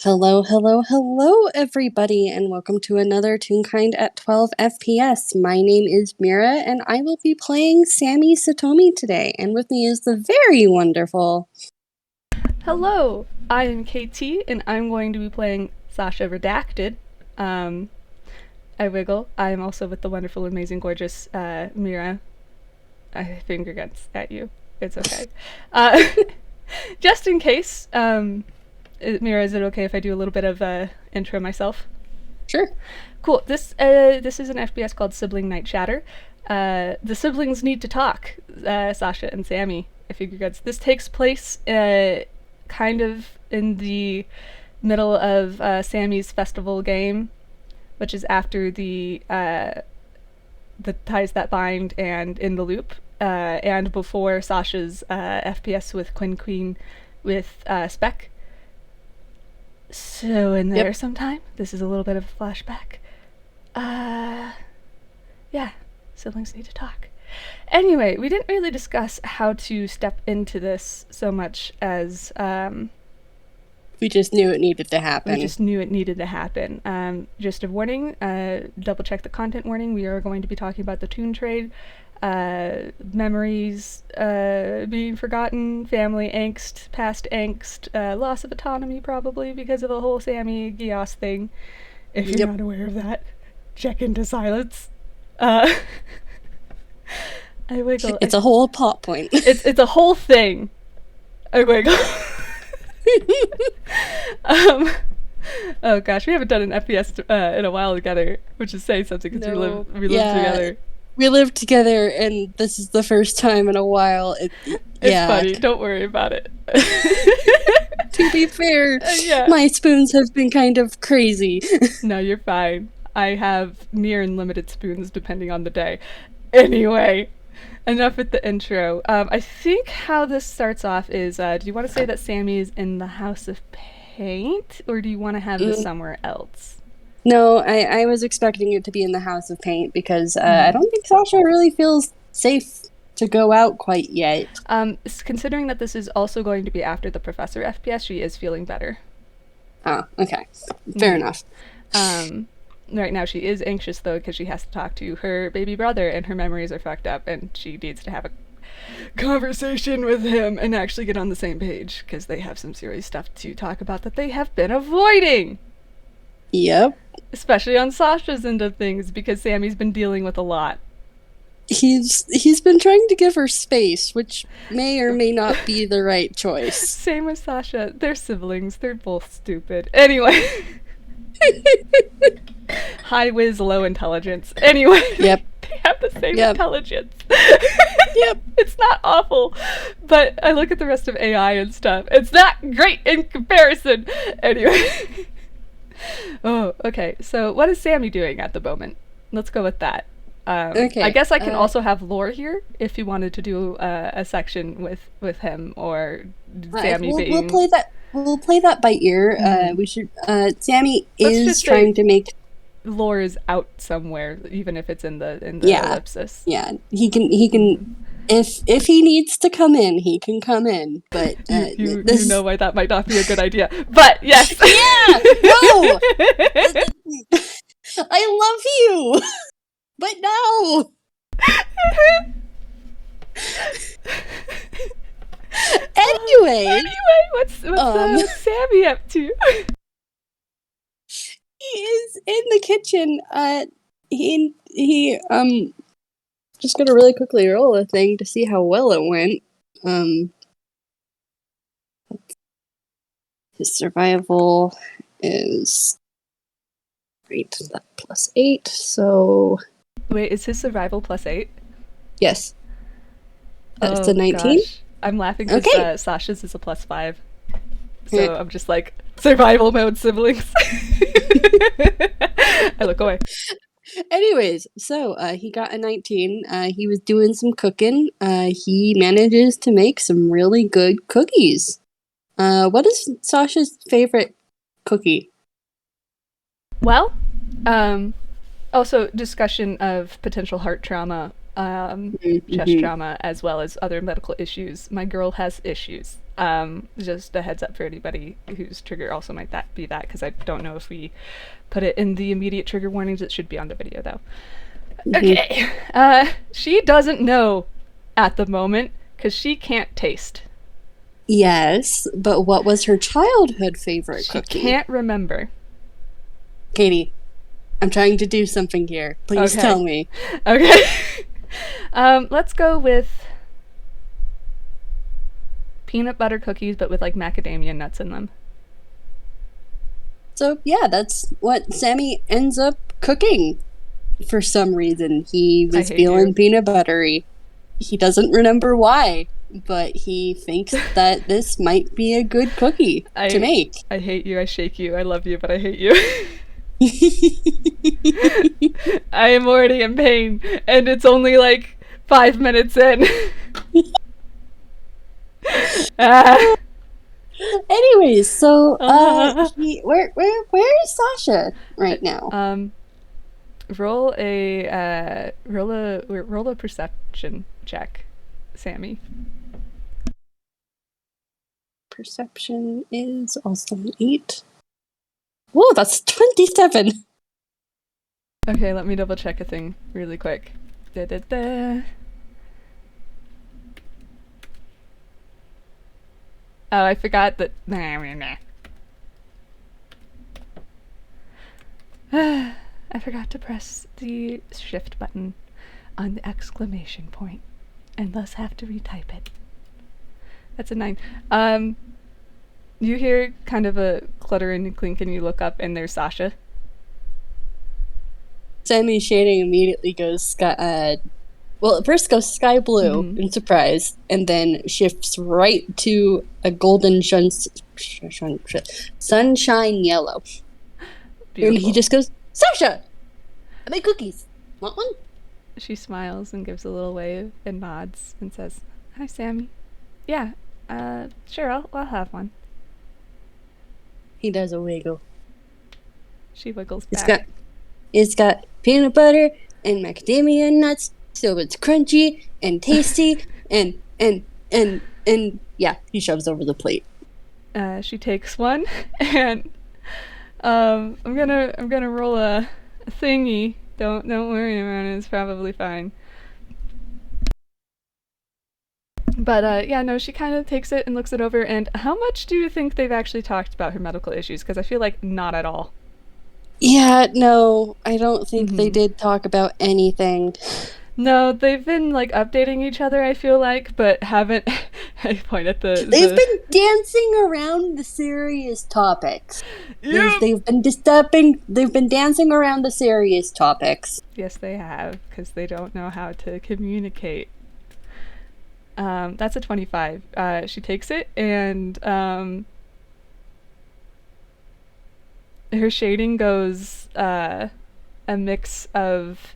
Hello, hello, hello, everybody, and welcome to another Toonkind at 12 FPS. My name is Mira, and I will be playing Sammy Satomi today, and with me is the very wonderful... Hello, I am KT, and I'm going to be playing Sasha Redacted. I wiggle. I am also with the wonderful, amazing, gorgeous Mira. I finger guns at you. It's okay. Just in case, Mira, is it okay if I do a little bit of intro myself? Sure. Cool. This is an FPS called Sibling Night Chatter. The siblings need to talk. Sasha and Sammy. I figure guns. This takes place kind of in the middle of Sammy's festival game, which is after the Ties That Bind and In the Loop, and before Sasha's FPS with Queen with Spec. So in there sometime, this is a little bit of a flashback. Yeah, siblings need to talk. Anyway, we didn't really discuss how to step into this so much as we just knew it needed to happen. Just a warning, double check the content warning. We are going to be talking about the toon trade, memories being forgotten, family angst, past angst, loss of autonomy probably because of the whole Sammy Gios thing. If you're not aware of that, check into silence. I wiggle. It's a whole plot point. It's a whole thing. I wiggle. Oh gosh, we haven't done an FPS in a while together, which is saying something because we live together. We live together, and this is the first time in a while. It's funny. Don't worry about it. To be fair, my spoons have been kind of crazy. No, you're fine. I have near unlimited spoons depending on the day. Anyway, enough with the intro. I think how this starts off is, do you want to say that Sammy is in the House of Paint, or do you want to have this somewhere else? No, I was expecting it to be in the House of Paint because I don't think Sasha really feels safe to go out quite yet. Considering that this is also going to be after the Professor FPS, she is feeling better. Oh, okay. Fair enough. Right now she is anxious though because she has to talk to her baby brother and her memories are fucked up and she needs to have a conversation with him and actually get on the same page because they have some serious stuff to talk about that they have been avoiding. Yep. Especially on Sasha's end of things because Sammy's been dealing with a lot. He's been trying to give her space, which may or may not be the right choice. Same with Sasha. They're siblings. They're both stupid. Anyway. High whiz, low intelligence. Anyway. Yep. They have the same intelligence. Yep. It's not awful. But I look at the rest of AI and stuff. It's not great in comparison. Anyway. Oh, okay. So what is Sammy doing at the moment? Let's go with that. Okay. I guess I can also have lore here if you wanted to do a section with him or Sammy being... We'll play that by ear. We should... Sammy is trying to make... Lore is out somewhere, even if it's in the ellipsis. Yeah, he can... If he needs to come in, he can come in. But you know why that might not be a good idea. But yes, yeah, no, I love you, but no. Anyway, what's Sammy up to? He is in the kitchen. He just gonna really quickly roll a thing to see how well it went. His survival is +8, so... Wait, is his survival +8? Yes. That's a 19. Gosh. I'm laughing because Sasha's is a +5. So I'm just like, survival mode siblings. I look away. Anyways, so he got a 19. He was doing some cooking. He manages to make some really good cookies. What is Sasha's favorite cookie? Well, also discussion of potential heart trauma, chest trauma, as well as other medical issues. My girl has issues. Just a heads up for anybody whose trigger also might be that, because I don't know if we put it in the immediate trigger warnings. It should be on the video though. Okay. She doesn't know at the moment because she can't taste. Yes, but what was her childhood favorite She cookie? can't remember. Katie, I'm trying to do something here. Please Okay. tell me. Okay. Let's go with peanut butter cookies, but with like macadamia nuts in them. So, yeah, that's what Sammy ends up cooking. For some reason, he I was hate feeling you. peanut buttery. He doesn't remember why, but he thinks that this might be a good cookie to make. I hate you. I shake you. I love you, but I hate you. I am already in pain, and it's only like 5 minutes in. Ah. Anyways, so where is Sasha right now? Roll a perception check, Sammy. Perception is also an 8. Whoa, that's 27. Okay, let me double check a thing really quick. Da-da-da. Oh, I forgot that. I forgot to press the shift button on the exclamation point, and thus have to retype it. That's a 9. You hear kind of a clutter and clink, and you look up, and there's Sasha. Sammy's shading immediately goes sky. Well, it first goes sky blue in surprise, and then shifts right to a golden sunshine yellow. Beautiful. And he just goes, Sasha! I made cookies. Want one? She smiles and gives a little wave and nods and says, "Hi, Sammy. Yeah, sure, I'll have one." He does a wiggle. She wiggles back. It's got peanut butter and macadamia nuts, so it's crunchy and tasty and yeah, he shoves over the plate. She takes one and I'm gonna roll a thingy. Don't worry about it, it's probably fine. But yeah, no, she kind of takes it and looks it over. And how much do you think they've actually talked about her medical issues? Because I feel like not at all. Yeah, no, I don't think they did talk about anything. No, they've been like updating each other, I feel like, but haven't. I point at the. They've been dancing around the serious topics. Yep. They've been dancing around the serious topics. Yes, they have, because they don't know how to communicate. That's a 25. She takes it, and her shading goes a mix of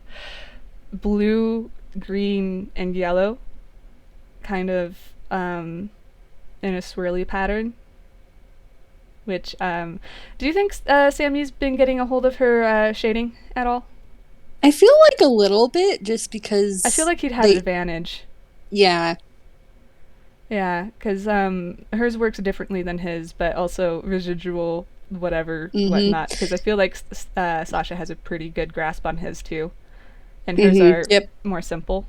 blue, green, and yellow, kind of in a swirly pattern. Which, do you think Sammy's been getting a hold of her shading at all? I feel like a little bit, just because I feel like he'd have an advantage. Yeah. Yeah, because hers works differently than his, but also residual whatever, whatnot. Because I feel like Sasha has a pretty good grasp on his too, and hers are more simple.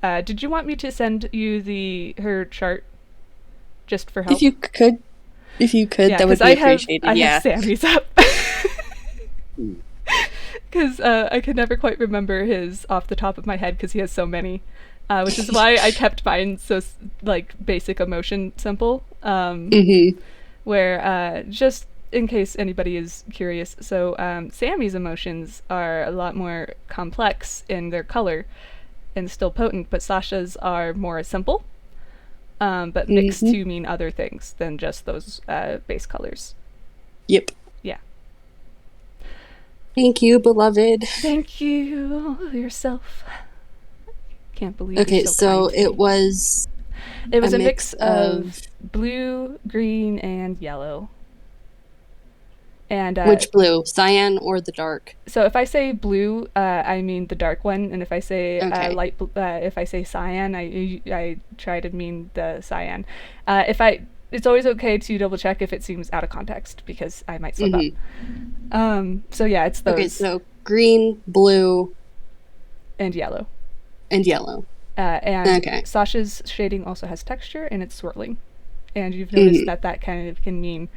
Did you want me to send you her chart just for help? If you could, yeah, that would be appreciated. I have Sammy's up. Because I could never quite remember his off the top of my head because he has so many. Which is why I kept mine so like basic emotion simple. Where just in case anybody is curious, so Sammy's emotions are a lot more complex in their color and still potent, but Sasha's are more simple, but mixed to mean other things than just those base colors. Yep. Yeah. Thank you, beloved. Thank you yourself. Can't believe. Okay, so it was a mix of blue, green, and yellow. And which blue, cyan or the dark? So if I say blue, I mean the dark one, and if I say if I say cyan, I try to mean the cyan. If I it's always okay to double check if it seems out of context because I might slip up. So yeah, it's Okay, those so green, blue, and yellow. and yellow. And Okay. Sasha's shading also has texture and it's swirling. And you've noticed that that kind of can mean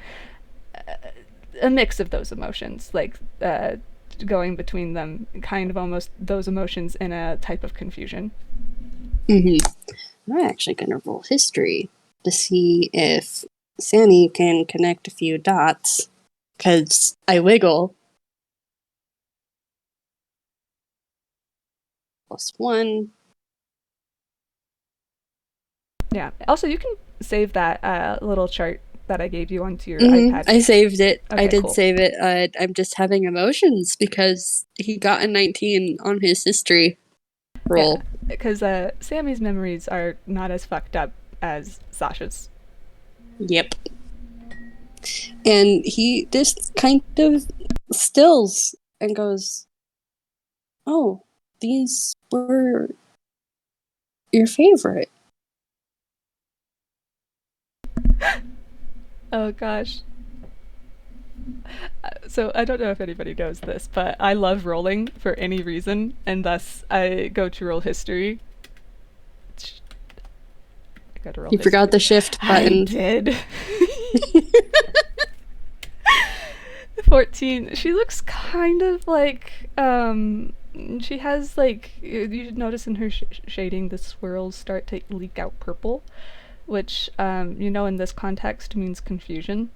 a mix of those emotions, like going between them, kind of almost those emotions in a type of confusion. I'm actually going to roll history to see if Sammy can connect a few dots, because I wiggle. +1. Yeah. Also, you can save that little chart that I gave you onto your iPad. I saved it. Okay, I did cool. save it. I'm just having emotions because he got a 19 on his history roll. Yeah, because Sammy's memories are not as fucked up as Sasha's. Yep. And he just kind of stills and goes, "Oh, these were your favorite." Oh gosh. So I don't know if anybody knows this, but I love rolling for any reason, and thus I go to roll history. I got to roll You history. forgot the shift button. I did. 14. She looks kind of like she has like you should notice in her shading the swirls start to leak out purple, which in this context means confusion.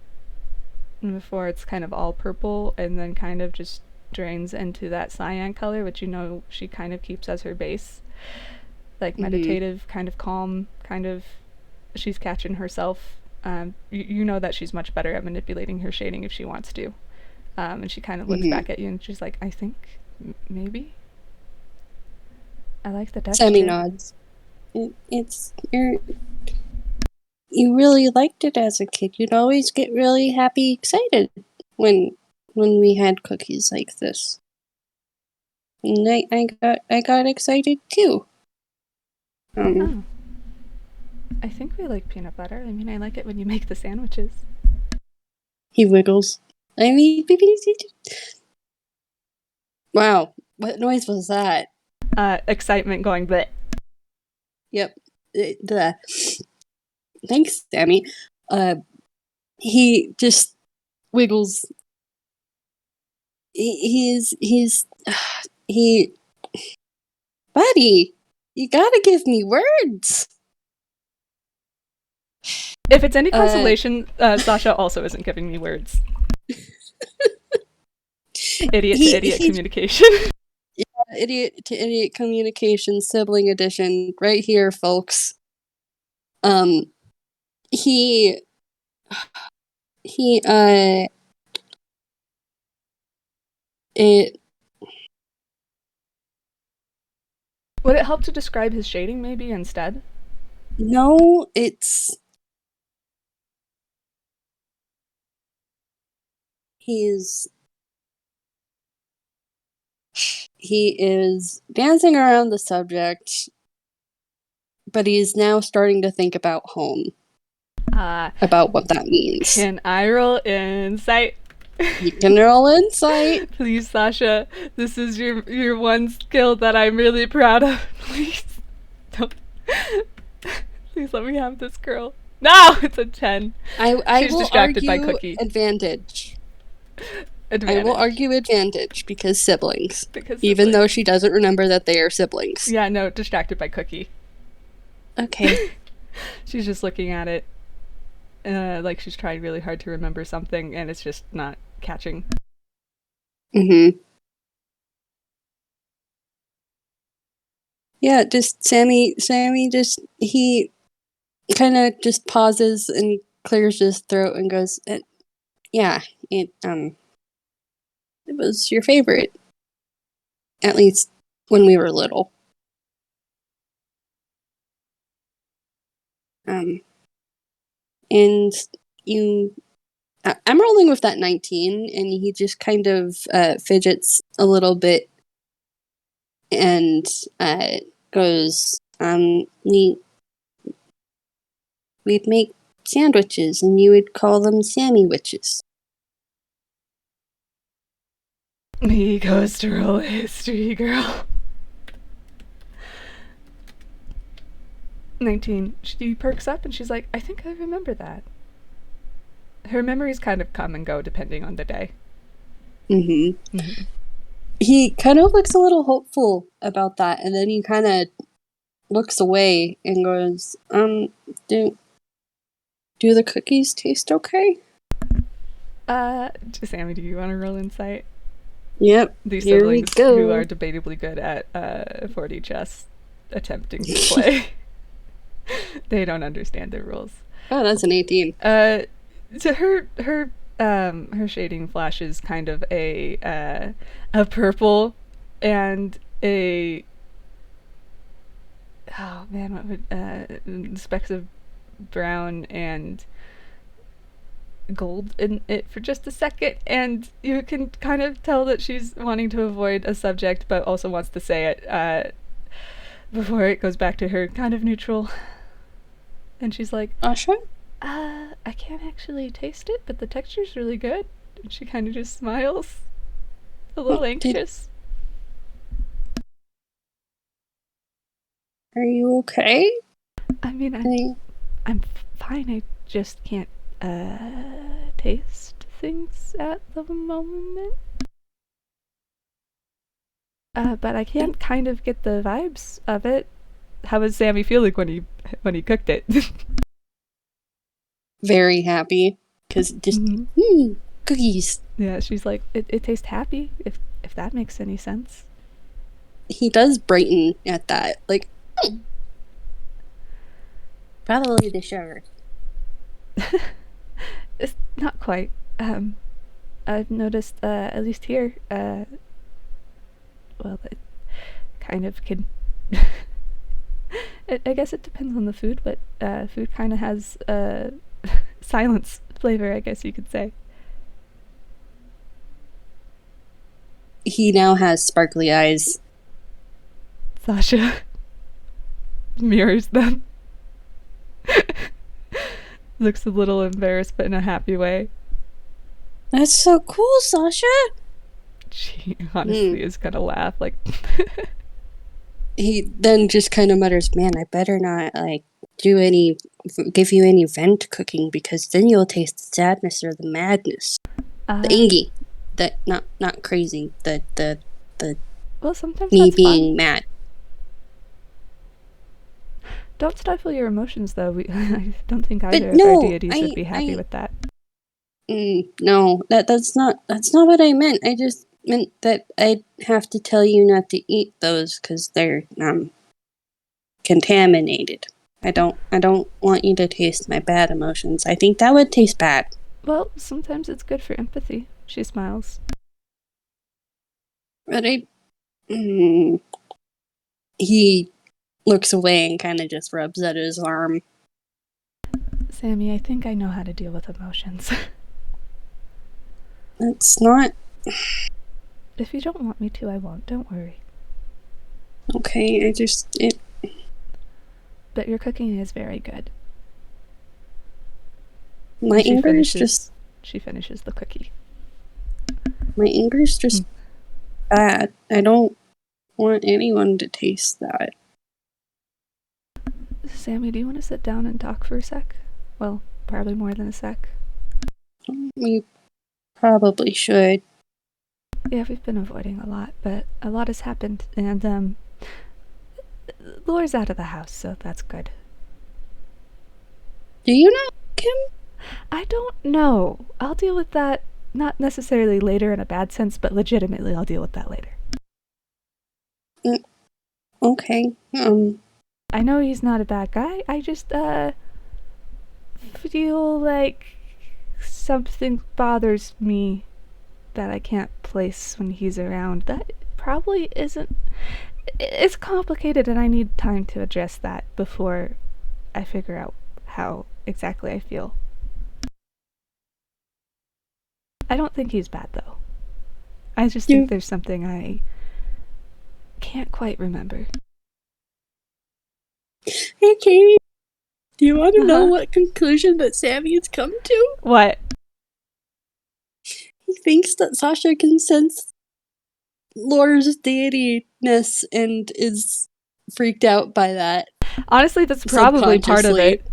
And before it's kind of all purple and then kind of just drains into that cyan color, which she kind of keeps as her base, like meditative, kind of calm, kind of she's catching herself. You know that she's much better at manipulating her shading if she wants to. And she kind of looks back at you and she's like, I think maybe I like the texture. Sammy nods. You really liked it as a kid. You'd always get really happy, excited when we had cookies like this. And I got excited too. Oh. I think we like peanut butter. I mean, I like it when you make the sandwiches. He wiggles. Wow, what noise was that? Excitement going bleh. Yep. Thanks, Sammy. He just wiggles. He buddy, you gotta give me words. If it's any consolation, Sasha also isn't giving me words. Idiot to idiot communication. Yeah, idiot to idiot communication, sibling edition, right here, folks. He it Would it help to describe his shading maybe instead? no, he is dancing around the subject, but he's now starting to think about home. About what that means. Can I roll insight? You can roll insight. Please, Sasha. This is your one skill that I'm really proud of. Please. Don't. Please let me have this girl. No! It's a 10. I She's will distracted argue by Cookie. advantage. I will argue advantage because siblings. Because even though she doesn't remember that they are siblings. Yeah, no, distracted by Cookie. Okay. She's just looking at it like she's trying really hard to remember something and it's just not catching. Yeah, just Sammy just he kind of just pauses and clears his throat and goes, yeah, it was your favorite. At least when we were little. And I'm rolling with that 19, and he just kind of fidgets a little bit and we'd make sandwiches, and you would call them Sammy witches. Me goes to roll history, girl. 19. She perks up and she's like, I think I remember that. Her memories kind of come and go depending on the day. Mm-hmm. He kind of looks a little hopeful about that, and then he kind of looks away and goes, do the cookies taste okay? Sammy, do you want to roll insight? Yep. These Here siblings we go. who are debatably good at 4D chess attempting to play. They don't understand the rules. Oh, that's an 18. So her shading flashes kind of a purple and a what would specks of brown and gold in it for just a second, and you can kind of tell that she's wanting to avoid a subject but also wants to say it before it goes back to her kind of neutral. And she's like, Sasha? I can't actually taste it, but the texture's really good. And she kind of just smiles, a little anxious. Are you okay? I mean, I'm fine. I just can't taste things at the moment. But I can kind of get the vibes of it. How was Sammy feeling when he cooked it? Very happy, because just cookies. Yeah, she's like, it tastes happy, if that makes any sense. He does brighten at that, like, probably the sugar. It's not quite. I've noticed, at least here, well, it kind of can. I guess it depends on the food, but food kind of has silence flavor, I guess you could say. He now has sparkly eyes. Sasha mirrors them. Looks a little embarrassed, but in a happy way. That's so cool, Sasha! She honestly is gonna laugh, like... He then just kind of mutters, man, I better not, like, give you any vent cooking, because then you'll taste the sadness or the madness. The ingy. Not crazy. The well, sometimes me that's being fun. mad. Don't stifle your emotions, though. I don't think either of our deities would be happy with that. No, that's not what I meant. I just meant that I'd have to tell you not to eat those because they're contaminated. I don't want you to taste my bad emotions. I think that would taste bad. Well, sometimes it's good for empathy. She smiles. But he looks away and kind of just rubs at his arm. Sammy, I think I know how to deal with emotions. It's not... If you don't want me to, I won't. Don't worry. Okay, But your cooking is very good. My anger's just... She finishes the cookie. My anger's just bad. I don't want anyone to taste that. Sammy, do you want to sit down and talk for a sec? Well, probably more than a sec. We probably should. Yeah, we've been avoiding a lot, but a lot has happened, and, Laura's out of the house, so that's good. Do you know Kim? I don't know. I'll deal with that, not necessarily later in a bad sense, but legitimately I'll deal with that later. Okay, I know he's not a bad guy, I just, feel like something bothers me that I can't place when he's around. That probably isn't... It's complicated and I need time to address that before I figure out how exactly I feel. I don't think he's bad, though. I just think there's something I can't quite remember. Hey, Katie. Do you want to know Uh-huh. what conclusion that Sammy has come to? What? He thinks that Sasha can sense Laura's deity-ness and is freaked out by that Honestly, that's probably part of subconsciously. it.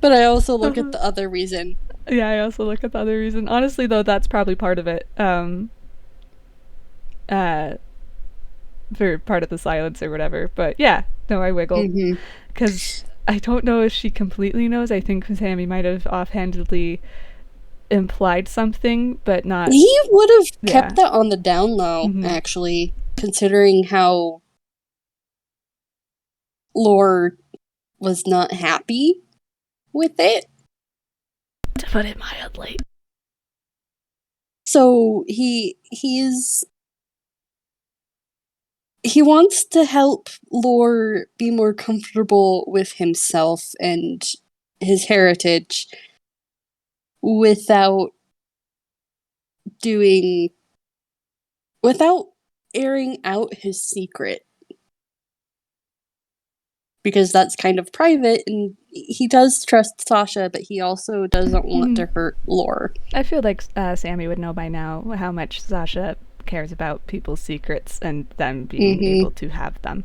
But I also look at the other reason. Yeah, I also look at the other reason. Honestly, though, that's probably part of it. Uh, for part of the silence or whatever. But yeah, no, I wiggle Mm-hmm. because I don't know if she completely knows. I think Sammy might have offhandedly implied something, but not. He would have Yeah. kept that on the down low, Mm-hmm. actually, considering how Laura was not happy with it. To put it mildly. So he wants to help Lore be more comfortable with himself and his heritage without doing without airing out his secret, because that's kind of private, and he does trust Sasha, but he also doesn't want Mm-hmm. to hurt Lore. I feel like Sammy would know by now how much Sasha cares about people's secrets and them being Mm-hmm. able to have them.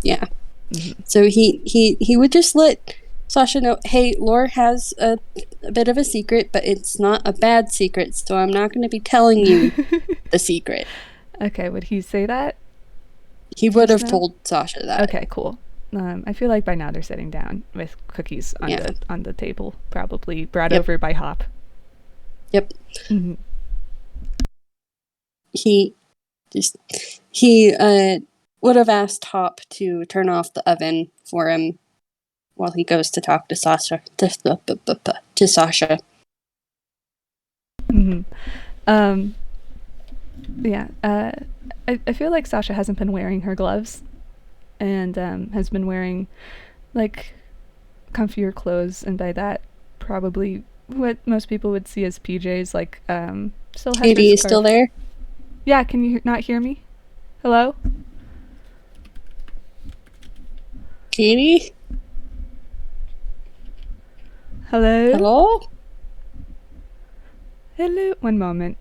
Yeah. Mm-hmm. So he would just let Sasha know, hey, Lore has a bit of a secret, but it's not a bad secret, so I'm not going to be telling you the secret. Okay, would he say that He would just have now? told Sasha that. Okay, cool. I feel like by now they're sitting down with cookies on Yeah. the table, probably brought Yep. over by Hop. Yep. Mm-hmm. He just he would have asked Hop to turn off the oven for him while he goes to talk to Sasha. To Sasha. Mm-hmm. Yeah. I feel like Sasha hasn't been wearing her gloves, and has been wearing like comfier clothes, and by that probably what most people would see as PJs. Like still has her Katie is still scarf. there? Yeah. Can you not hear me? Hello. Katie? Hello. Hello? Hello. One moment.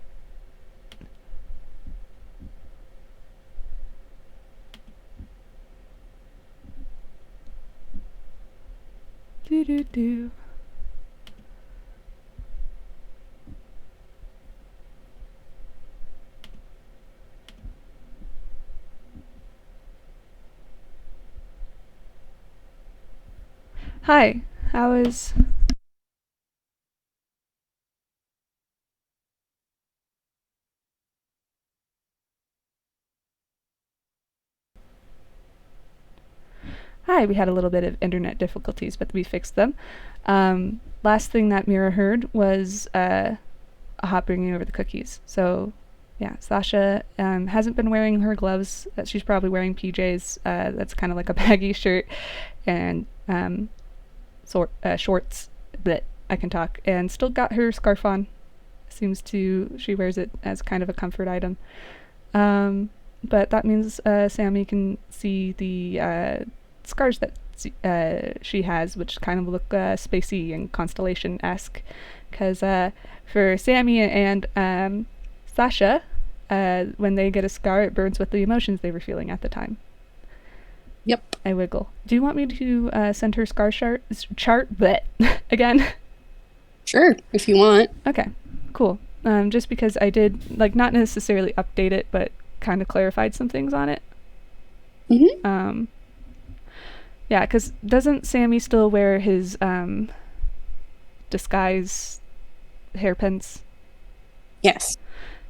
Do do do. Hi. How is? Hi. We had a little bit of internet difficulties, but we fixed them. Last thing that Mira heard was Hop bringing over the cookies. So, yeah, Sasha hasn't been wearing her gloves. She's probably wearing PJs. That's kind of like a baggy shirt and shorts that I can talk. And still got her scarf on. She wears it as kind of a comfort item. But that means Sammy can see the scars that she has, which kind of look spacey and constellation-esque. Because for Sammy and Sasha, when they get a scar, it burns with the emotions they were feeling at the time. Yep. I wiggle. Do you want me to send her scar chart again? Sure, if you want. Okay, cool. Just because I did, like, not necessarily update it, but kind of clarified some things on it. Mm-hmm. Yeah, because doesn't Sammy still wear his disguise hairpins? Yes.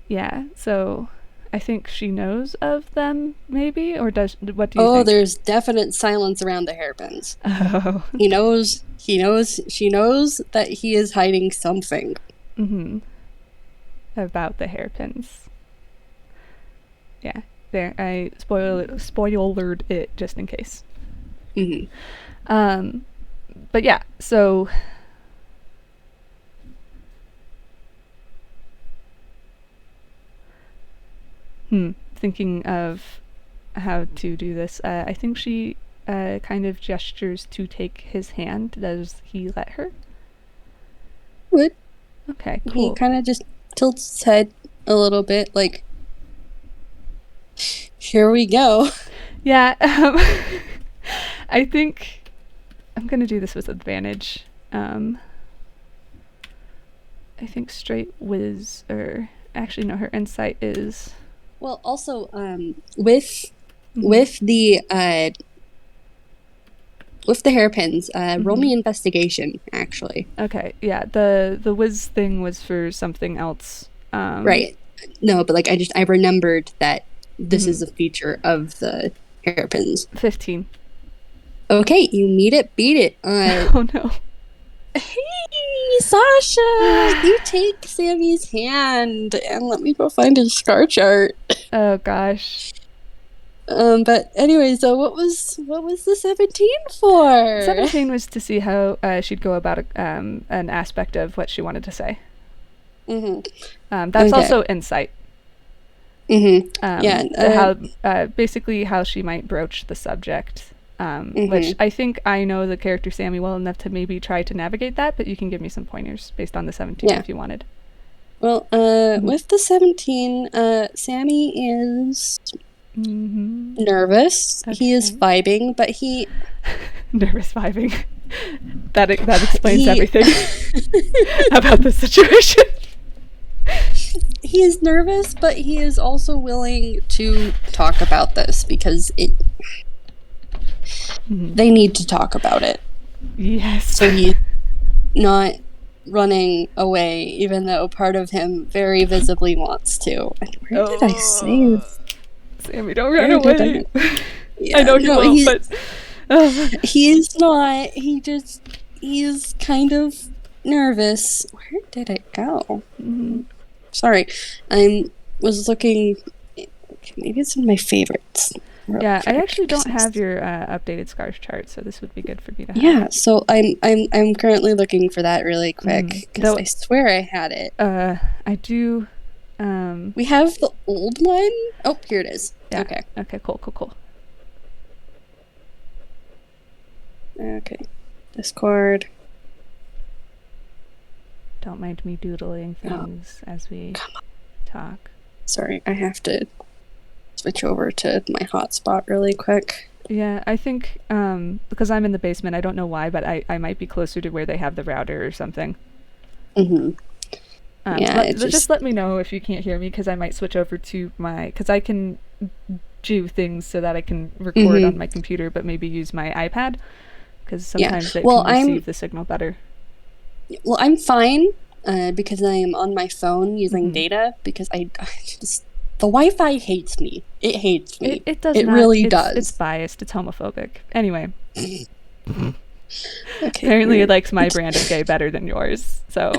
Yeah, so I think she knows of them, maybe? Or what do you Oh, think? there's definite silence around the hairpins. Oh. She knows that he is hiding something. Mm-hmm. About the hairpins. Yeah, there, I spoilered it just in case. Mm-hmm. But yeah, so thinking of how to do this. I think she kind of gestures to take his hand. Does he let her? Would Okay, he cool. kind of just tilts his head a little bit, like, here we go. Yeah, I think I'm gonna do this with advantage. I think straight whiz, or actually no, her insight is. Well, also, with with the hairpins, roll me investigation, actually. Okay, yeah, the whiz thing was for something else. Right. No, but like I remembered that this is a feature of the hairpins. 15. Okay, you meet it, beat it. Oh no. Hey, Sasha, you take Sammy's hand and let me go find his scar chart. Oh gosh. But anyway, so what was the 17 for? 17 was to see how she'd go about an aspect of what she wanted to say. That's Okay. also insight. Yeah. How basically how she might broach the subject. Which I think I know the character Sammy well enough to maybe try to navigate that, but you can give me some pointers based on the 17 if you wanted. Well, with the 17, Sammy is nervous. Okay. He is vibing, but he nervous vibing. that explains everything about the situation. He is nervous, but he is also willing to talk about this because they need to talk about it. Yes. So he's not running away, even though part of him very visibly wants to. And where did I save? Sammy, don't run away. Yeah, I know he won't, but he's not. He's kind of nervous. Where did it go? Sorry, I was looking. Maybe it's in my favorites. Yeah, I actually don't have your updated scars chart, so this would be good for me to have. Yeah, so I'm currently looking for that really quick because I swear I had it. I do. We have the old one. Oh, here it is. Yeah. Okay. Okay. Cool. Okay. Discord. Don't mind me doodling things as we talk. Sorry, I have to switch over to my hotspot really quick. Yeah, I think because I'm in the basement, I don't know why, but I might be closer to where they have the router or something. Yeah, just let me know if you can't hear me, because I might switch over to because I can do things so that I can record on my computer, but maybe use my iPad, because sometimes they can receive the signal better. Well, I'm fine because I am on my phone using data, because I just, the Wi-Fi hates me. It hates me. It does. It really does. It's biased. It's homophobic. Anyway. Okay, apparently it likes my brand of gay better than yours, so.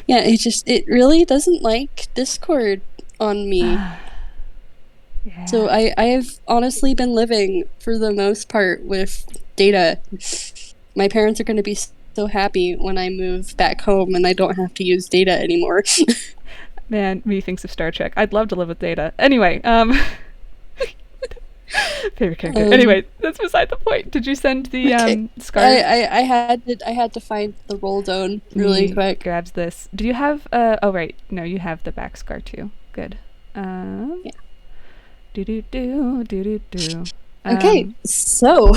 Yeah, it really doesn't like Discord on me. Yeah. So I've honestly been living for the most part with data. My parents are going to be so happy when I move back home and I don't have to use data anymore. Man, me thinks of Star Trek. I'd love to live with data. Anyway, favorite character. Anyway, that's beside the point. Did you send the scar? I had to find the roll zone really quick. Grabs this. Do you have oh right, no, you have the back scar too. Good. Yeah. Do. Okay, so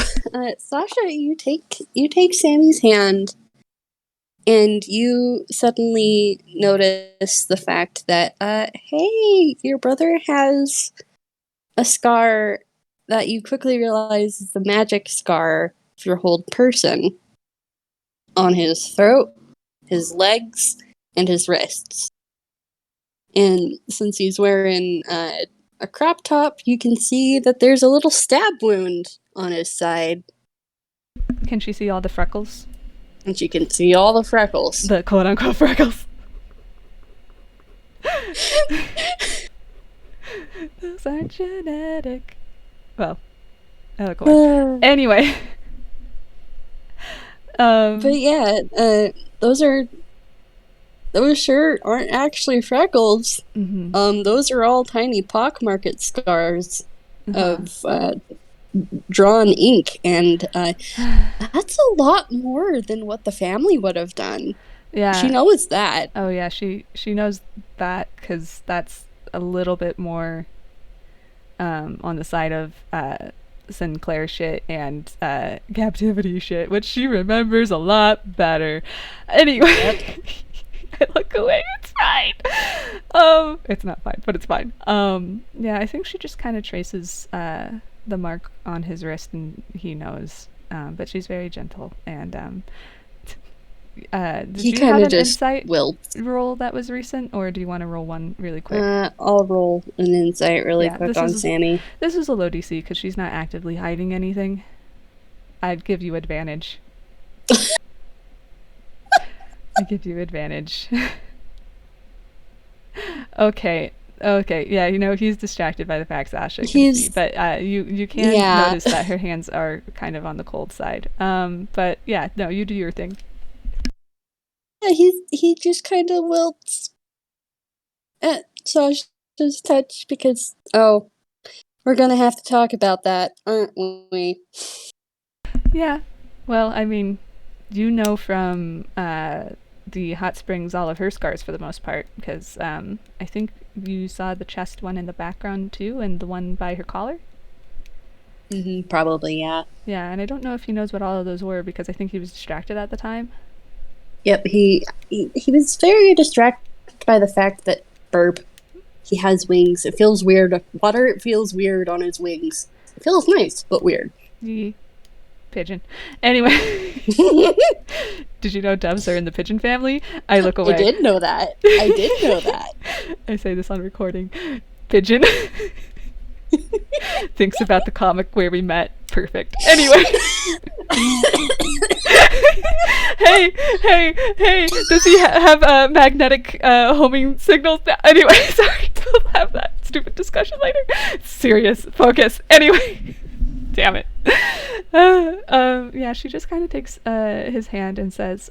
Sasha, you take Sammy's hand, and you suddenly notice the fact that hey, your brother has a scar that you quickly realize is the magic scar of your whole person on his throat, his legs, and his wrists. And since he's wearing a crop top, you can see that there's a little stab wound on his side. Can she see all the freckles? And she can see all the freckles. The quote-unquote freckles. Those aren't genetic. Well, anyway. But yeah, those are those sure aren't actually freckles. Mm-hmm. Those are all tiny pockmarked scars Uh-huh. of drawn ink, and that's a lot more than what the family would have done. She Yeah. knows that. Oh yeah, she knows that because that's a little bit more on the side of Sinclair shit and captivity shit, which she remembers a lot better. Anyway, Yep. I look away. It's fine. It's not fine, but it's fine. Yeah, I think she just kind of traces the mark on his wrist, and he knows. But she's very gentle. And did He you kind have of an just insight wilts. roll that was recent, or do you want to roll one really quick? I'll roll an insight really Yeah, quick on Sammy. this is a low DC because she's not actively hiding anything. I'd give you advantage. I give you advantage. Okay. Okay. Yeah, he's distracted by the fact Sasha can see, He's but you can yeah, notice that her hands are kind of on the cold side. But yeah, no, you do your thing. yeah. He just kind of wilts at Sasha's touch because we're gonna have to talk about that, aren't we? Yeah. Well, I mean, from the hot springs all of her scars for the most part because I think you saw the chest one in the background too, and the one by her collar. Probably, yeah. Yeah, and I don't know if he knows what all of those were because I think he was distracted at the time. Yep, he was very distracted by the fact that Burp, he has wings. It feels weird. Water, it feels weird on his wings. It feels nice, but weird. The pigeon. Anyway, did you know doves are in the pigeon family? I look away. I did know that. I did know that. I say this on recording. Pigeon thinks about the comic where we met. Perfect. Anyway. hey, does he have magnetic homing signals? Anyway, sorry, we'll have that stupid discussion later. Serious focus. Anyway, damn it. Yeah, she just kind of takes his hand and says,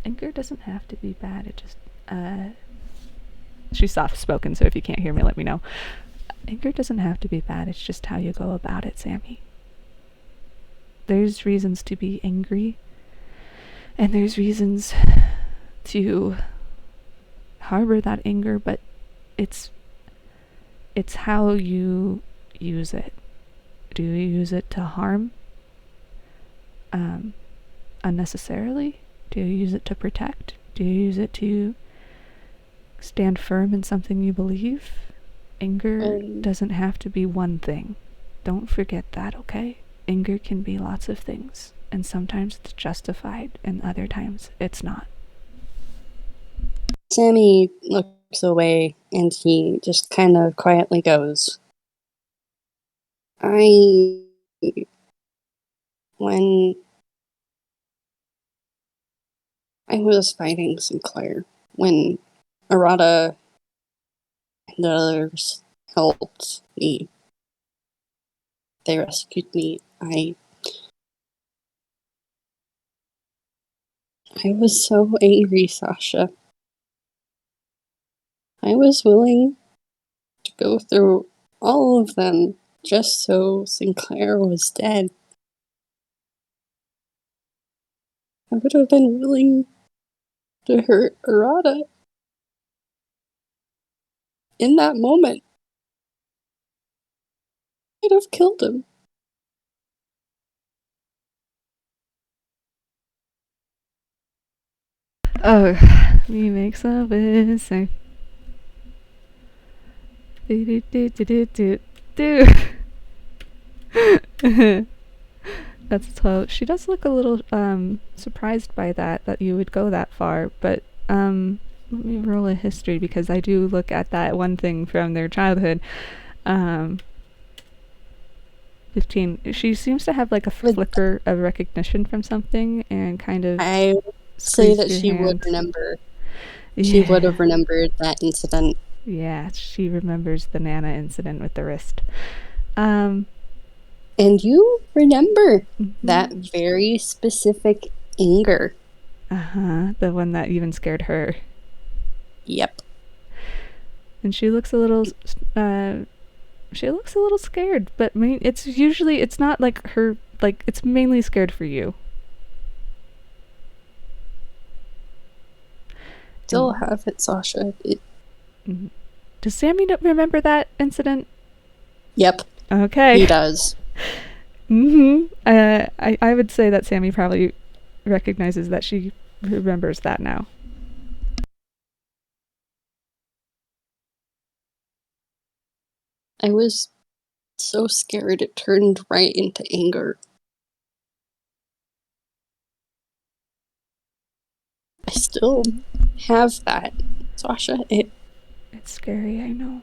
anger doesn't have to be bad. It just, she's soft spoken, so if you can't hear me, let me know. Anger doesn't have to be bad. It's just how you go about it, Sammy. There's reasons to be angry, and there's reasons to harbor that anger, but it's how you use it. Do you use it to harm unnecessarily? Do you use it to protect? Do you use it to stand firm in something you believe? Anger doesn't have to be one thing. Don't forget that, okay? Anger can be lots of things, and sometimes it's justified, and other times it's not. Sammy looks away, and he just kind of quietly goes, when I was fighting Sinclair, when Arata and others helped me, they rescued me, I was so angry, Sasha. I was willing to go through all of them just so Sinclair was dead. I would have been willing to hurt Arata in that moment. I'd have killed him. Oh, we make something say. Do do do do do do. That's 12. She does look a little surprised by that you would go that far, but let me roll a history because I do look at that one thing from their childhood. 15. She seems to have like a flicker of recognition from something and kind of I say that she would remember. Yeah. She would have remembered that incident. Yeah, she remembers the Nana incident with the wrist. And you remember that very specific anger. The one that even scared her. Yep. And she looks a little scared, but it's not like her, like, it's mainly scared for you. Still have it, Sasha. Does Sammy remember that incident? Yep. Okay. He does. I would say that Sammy probably recognizes that she remembers that now. I was so scared it turned right into anger. I still have that, Sasha. It's scary, I know.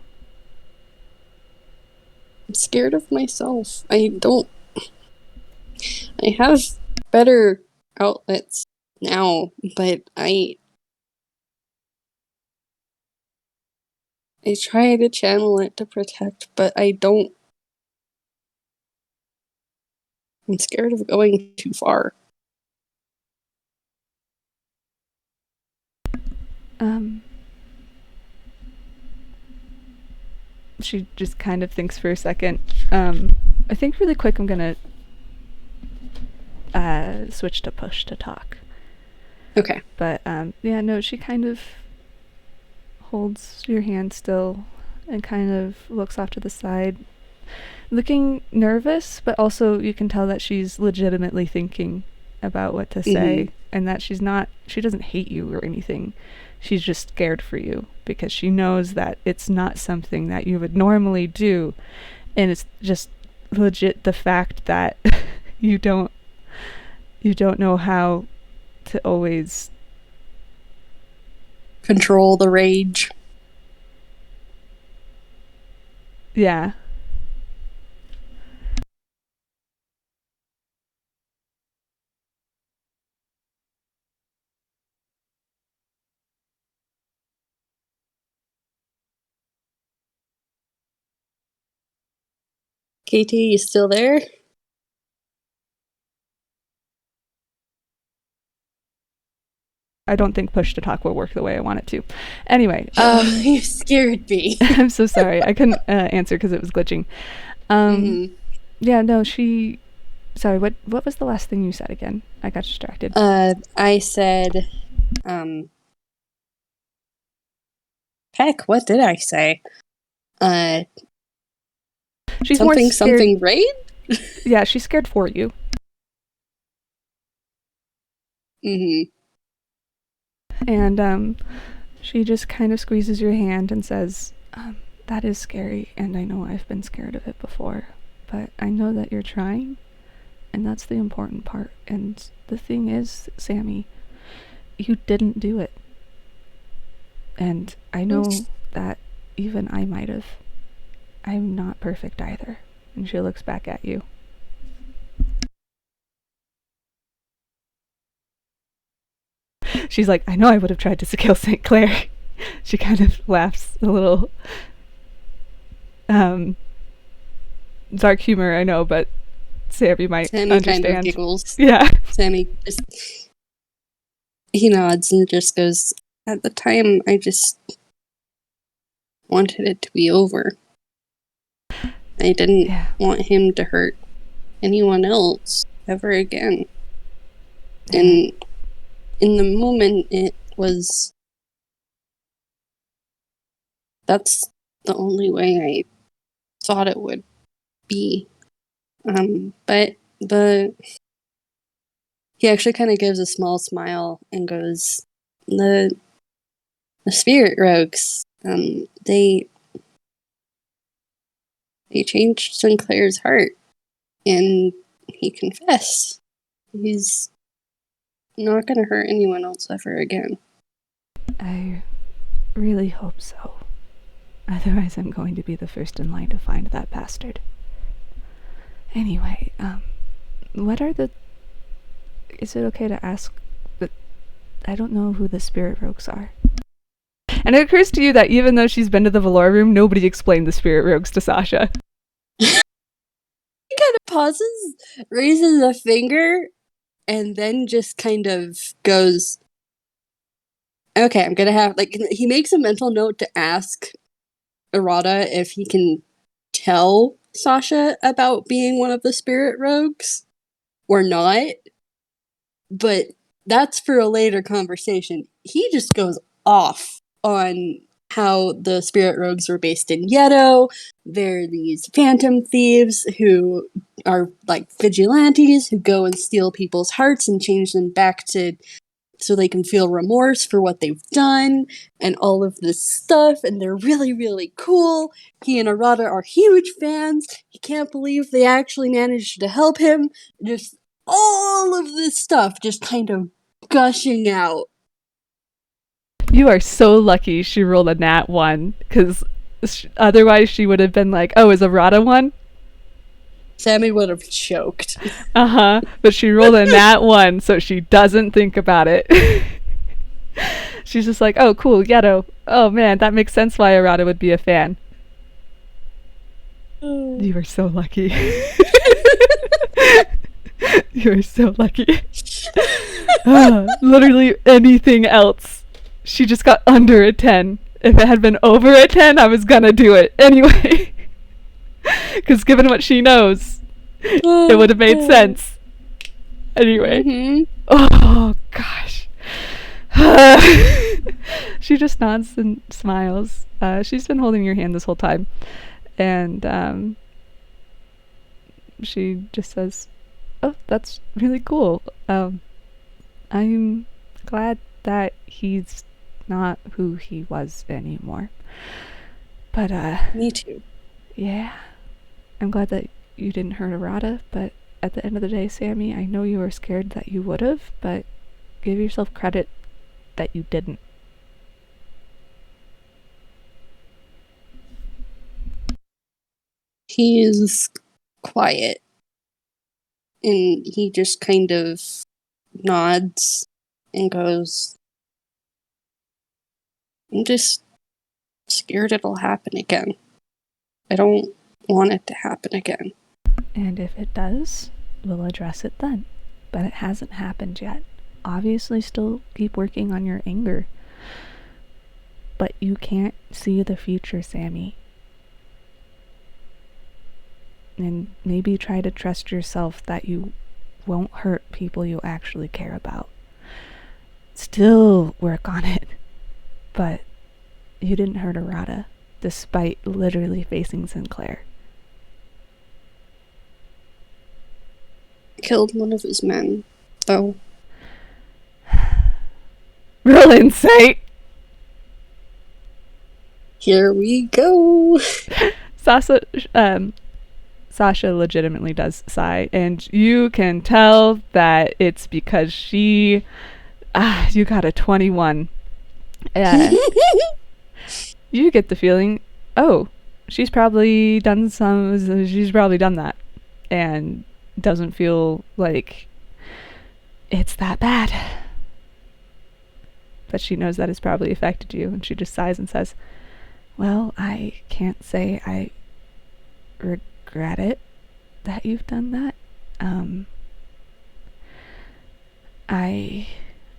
I'm scared of myself. I have better outlets now, but I try to channel it to protect, but I don't. I'm scared of going too far. She just kind of thinks for a second. I think really quick I'm gonna switch to push to talk. Okay. But yeah, no, she kind of holds your hand still and kind of looks off to the side, looking nervous, but also you can tell that she's legitimately thinking about what to say, and that she doesn't hate you or anything. She's just scared for you because she knows that it's not something that you would normally do, and it's just legit the fact that you don't know how to always control the rage. Yeah. KT, you still there? I don't think push to talk will work the way I want it to. Anyway, you scared me. I'm so sorry. I couldn't answer because it was glitching. Yeah, no, she. Sorry, what was the last thing you said again? I got distracted. I said, heck, what did I say? She's something more scared. Something raid? Yeah, she's scared for you. And she just kind of squeezes your hand and says, that is scary, and I know I've been scared of it before, but I know that you're trying, and that's the important part. And the thing is, Sammy, you didn't do it. And I know that even I might have. I'm not perfect either. And she looks back at you. She's like, I know I would have tried to kill St. Clair. She kind of laughs a little. Dark humor, I know, but Sammy might understand. Kind of giggles. Yeah. Sammy just, he nods and just goes, at the time, I just wanted it to be over. I didn't want him to hurt anyone else ever again. And in the moment, it was, that's the only way I thought it would be. But he actually kind of gives a small smile and goes, the spirit rogues, they changed Sinclair's heart, and he confessed. He's not going to hurt anyone else ever again. I really hope so. Otherwise, I'm going to be the first in line to find that bastard. Anyway, what are the... Is it okay to ask? But I don't know who the spirit rogues are. And it occurs to you that even though she's been to the Valor room, nobody explained the spirit rogues to Sasha. He kind of pauses, raises a finger, and then just kind of goes, Okay, I'm gonna have, like, he makes a mental note to ask Arata if he can tell Sasha about being one of the spirit rogues or not, but that's for a later conversation. He just goes off on how the spirit rogues were based in Yedo. They're these phantom thieves who are like vigilantes who go and steal people's hearts and change them back to so they can feel remorse for what they've done and all of this stuff, and they're really, really cool. He and Arata are huge fans. He can't believe they actually managed to help him. Just all of this stuff just kind of gushing out. You are so lucky she rolled a nat 1, because otherwise she would have been like, oh, is Arata one? Sammy would have choked. But she rolled a nat 1, so she doesn't think about it. She's just like, oh, cool, Yedo. Oh, man, that makes sense why Arata would be a fan. You are so lucky. You are so lucky. Literally anything else. She just got under a 10. If it had been over a 10, I was gonna do it anyway. Because given what she knows, it would have made sense. Anyway. Mm-hmm. Oh, gosh. She just nods and smiles. She's been holding your hand this whole time. And she just says, oh, that's really cool. I'm glad that he's not who he was anymore. But, Me too. yeah. I'm glad that you didn't hurt Arata, but at the end of the day, Sammy, I know you were scared that you would have, but give yourself credit that you didn't. He is quiet. And he just kind of nods and goes, I'm just scared it'll happen again. I don't want it to happen again. And if it does, we'll address it then. But it hasn't happened yet. Obviously, still keep working on your anger. But you can't see the future, Sammy. And maybe try to trust yourself that you won't hurt people you actually care about. Still work on it. But you didn't hurt Arata, despite literally facing Sinclair. Killed one of his men, though. Real insight! Here we go. Sasha legitimately does sigh, and you can tell that it's because you got a 21. You get the feeling, oh, she's probably done that, and doesn't feel like it's that bad. But she knows that it's probably affected you, and she just sighs and says, well, I can't say I regret it that you've done that. I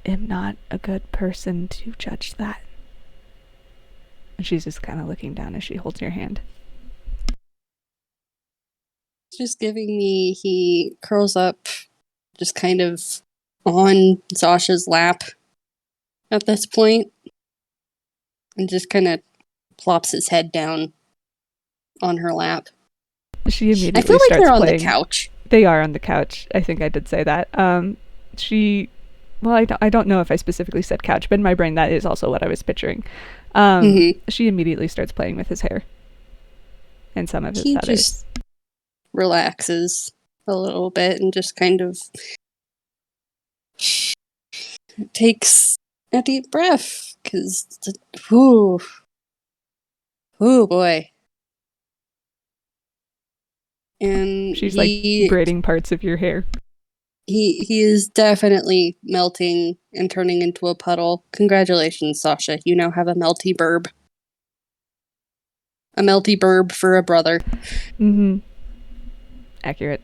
am not a good person to judge that. And she's just kind of looking down as she holds your hand. Just giving me, he curls up just kind of on Sasha's lap at this point and just kind of plops his head down on her lap. She immediately I feel like starts they're on playing. the couch. They are on the couch. I think I did say that. I don't know if I specifically said couch, but in my brain that is also what I was picturing. She immediately starts playing with his hair and some of his feathers. He just relaxes a little bit and just kind of takes a deep breath because, oh boy. And she's like braiding parts of your hair. He is definitely melting and turning into a puddle. Congratulations, Sasha. You now have a melty burb. A melty burb for a brother. Mm-hmm. Accurate.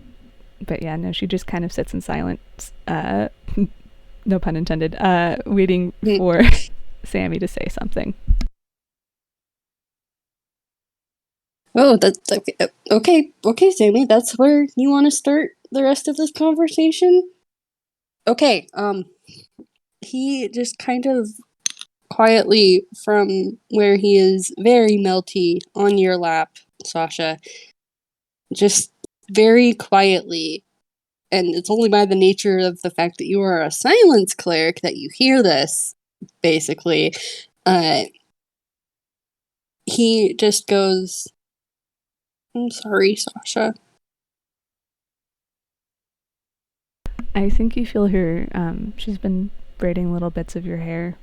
But yeah, no, she just kind of sits in silence. No pun intended. Waiting for Sammy to say something. Oh, that's okay, Sammy. That's where you want to start the rest of this conversation. Okay. He just kind of quietly from where he is very melty on your lap, Sasha, just very quietly, and it's only by the nature of the fact that you are a silence cleric that you hear this, basically. He just goes, I'm sorry, Sasha. I think you feel her, she's been braiding little bits of your hair,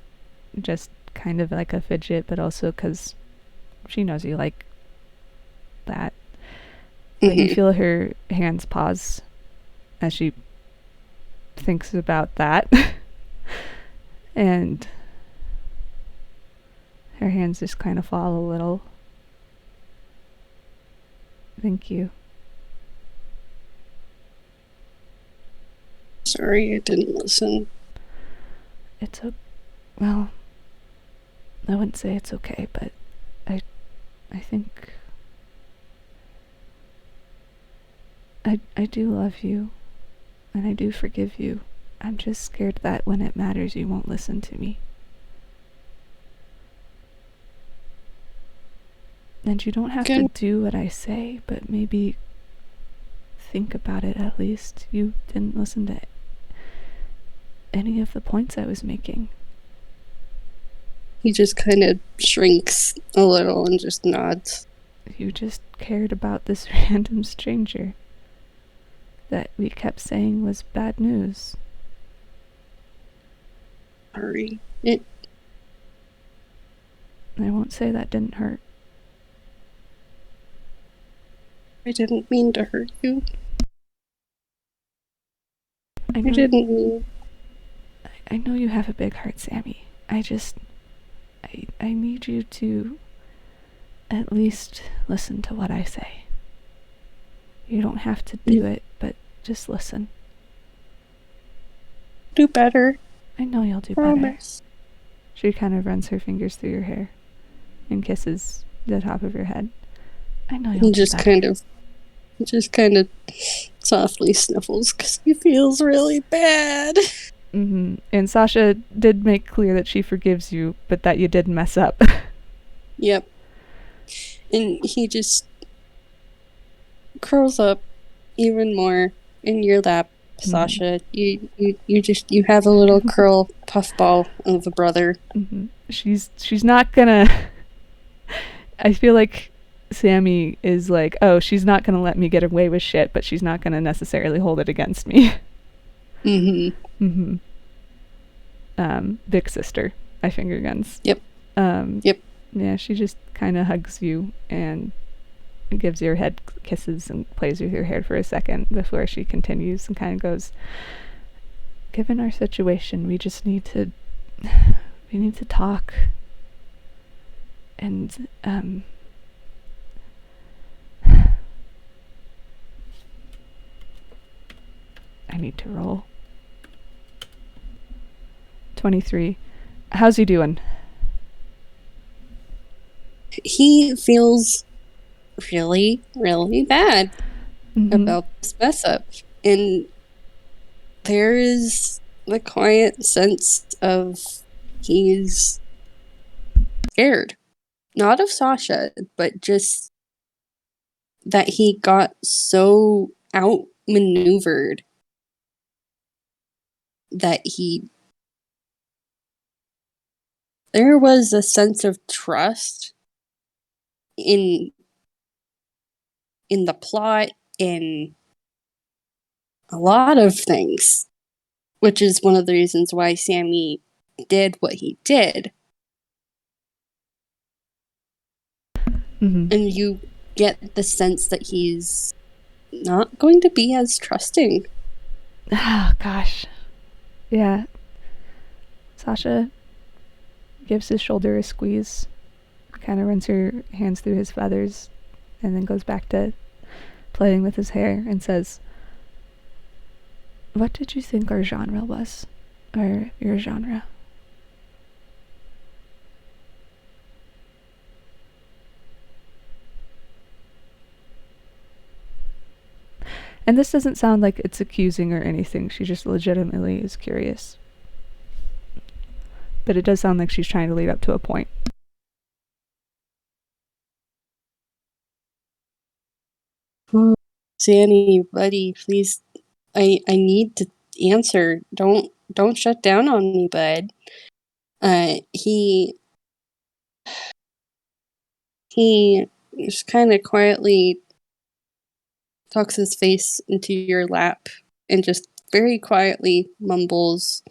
just kind of like a fidget, but also because she knows you like that. But you feel her hands pause as she thinks about that. And her hands just kind of fall a little. Thank you. Sorry, I didn't listen. It's well, I wouldn't say it's okay, but I think I do love you, and I do forgive you. I'm just scared that when it matters, you won't listen to me. And you don't have to do what I say, but maybe think about it at least. You didn't listen to any of the points I was making. He just kind of shrinks a little and just nods. You just cared about this random stranger that we kept saying was bad news. Sorry. I won't say that didn't hurt. I didn't mean to hurt you. I didn't mean. I know you have a big heart, Sammy. I need you to at least listen to what I say. You don't have to do it, but just listen. Do better. I know you'll do Promise. better. She kind of runs her fingers through your hair and kisses the top of your head. I know you'll do better. He just kind of softly sniffles because he feels really bad. Mm-hmm. And Sasha did make clear that she forgives you, but that you did mess up. Yep. And he just curls up even more in your lap, Sasha. Mm-hmm. You have a little curl puffball of a brother. Mm-hmm. She's not gonna. I feel like Sammy is like, oh, she's not gonna let me get away with shit, but she's not gonna necessarily hold it against me. Mm-hmm. Big sister, I finger guns. Yep. Yep. Yeah, she just kind of hugs you and gives your head kisses and plays with your hair for a second before she continues and kind of goes, given our situation, we need to talk. And I need to roll. 23. How's he doing? He feels really, really bad about this mess up. And there is the quiet sense of he's scared. Not of Sasha, but just that he got so outmaneuvered that there was a sense of trust in the plot, in a lot of things, which is one of the reasons why Sammy did what he did. Mm-hmm. And you get the sense that he's not going to be as trusting. Oh, gosh. Yeah. Sasha gives his shoulder a squeeze, kind of runs her hands through his feathers, and then goes back to playing with his hair and says, what did you think our genre was? Or your genre? And this doesn't sound like it's accusing or anything. She just legitimately is curious. But it does sound like she's trying to lead up to a point. Sammy, buddy, please. I need to answer. Don't shut down on me, bud. He just kind of quietly tucks his face into your lap and just very quietly mumbles,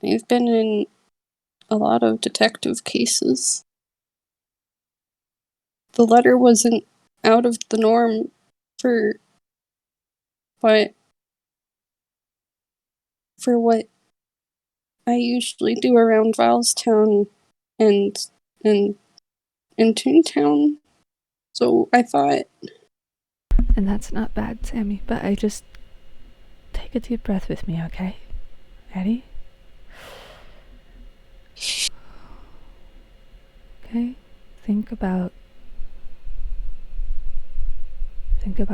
"I've been in a lot of detective cases. The letter wasn't out of the norm for what I usually do around Vilestown and and in Toontown. So I thought..." And that's not bad, Sammy, but I just... Take a deep breath with me, okay? Ready? Okay? Think about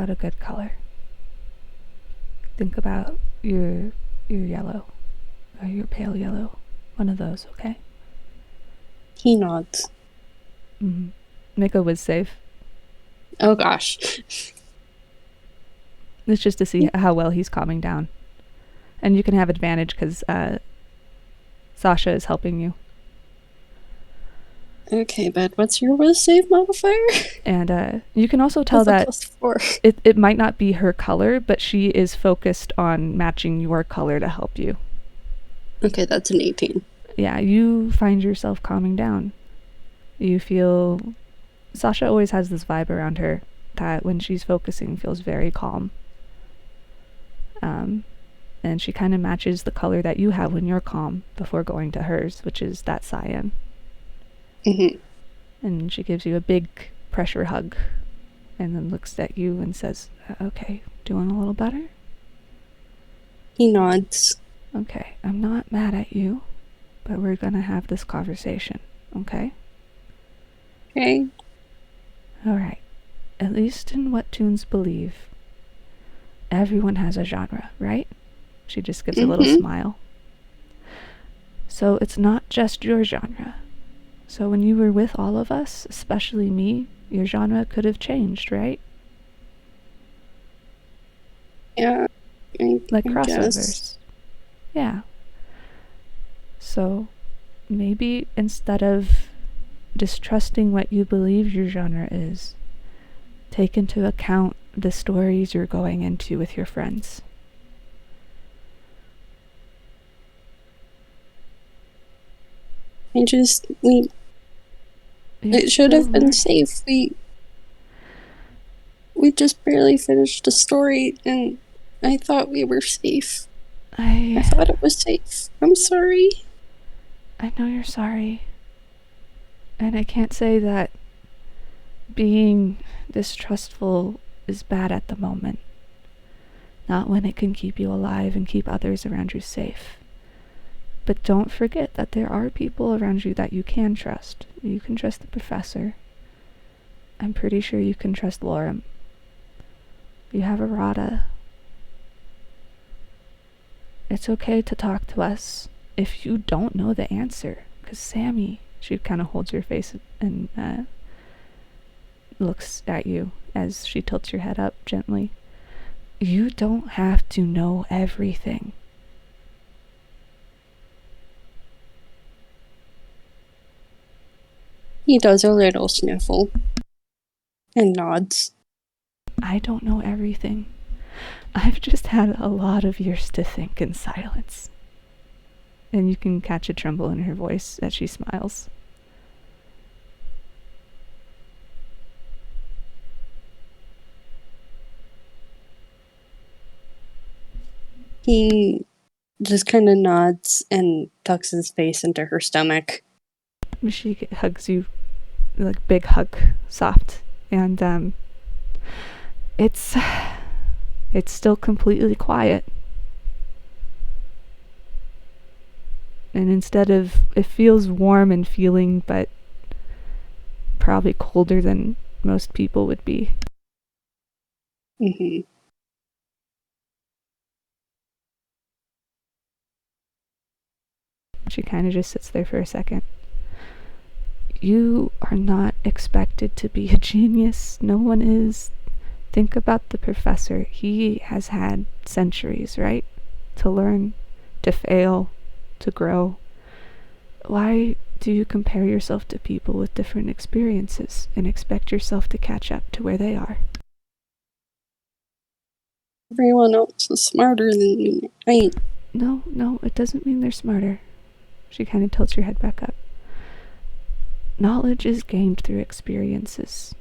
a good color. Think about your yellow, or your pale yellow. One of those, okay? He nods. Mm-hmm. Make a whiz save. Oh gosh. It's just to see how well he's calming down. And you can have advantage because Sasha is helping you. Okay, bud, what's your will save modifier? And you can also tell that it might not be her color, but she is focused on matching your color to help you. Okay, that's an 18. Yeah, you find yourself calming down. You feel... Sasha always has this vibe around her that when she's focusing feels very calm. And she kind of matches the color that you have when you're calm before going to hers, which is that cyan. Mm-hmm. And she gives you a big pressure hug and then looks at you and says, "Okay, doing a little better?" He nods. "Okay, I'm not mad at you, but we're gonna have this conversation, okay?" Okay. Alright. At least in what toons believe, everyone has a genre, right? She just gives a little smile. So it's not just your genre. So when you were with all of us, especially me, your genre could have changed, right? Yeah. Like I crossovers. guess. Yeah. So maybe instead of distrusting what you believe your genre is, take into account the stories you're going into with your friends. It should have been safe. We just barely finished the story, and I thought we were safe. I thought it was safe. I'm sorry. I know you're sorry. And I can't say that being distrustful is bad at the moment. Not when it can keep you alive and keep others around you safe. But don't forget that there are people around you that you can trust. You can trust the professor. I'm pretty sure you can trust Lorem. You have Arata. It's okay to talk to us if you don't know the answer. Because Sammy, she kind of holds your face and looks at you as she tilts your head up gently. You don't have to know everything. He does a little sniffle and nods. I don't know everything. I've just had a lot of years to think in silence. And you can catch a tremble in her voice as she smiles. He just kind of nods and tucks his face into her stomach. She hugs you, like big hug, soft, and it's still completely quiet. And instead of, it feels warm and feeling, but probably colder than most people would be. Mm-hmm. She kind of just sits there for a second. You are not expected to be a genius. No one is. Think about the professor. He has had centuries, right? To learn, to fail, to grow. Why do you compare yourself to people with different experiences and expect yourself to catch up to where they are? Everyone else is smarter than me. No, it doesn't mean they're smarter. She kind of tilts her head back up. Knowledge is gained through experiences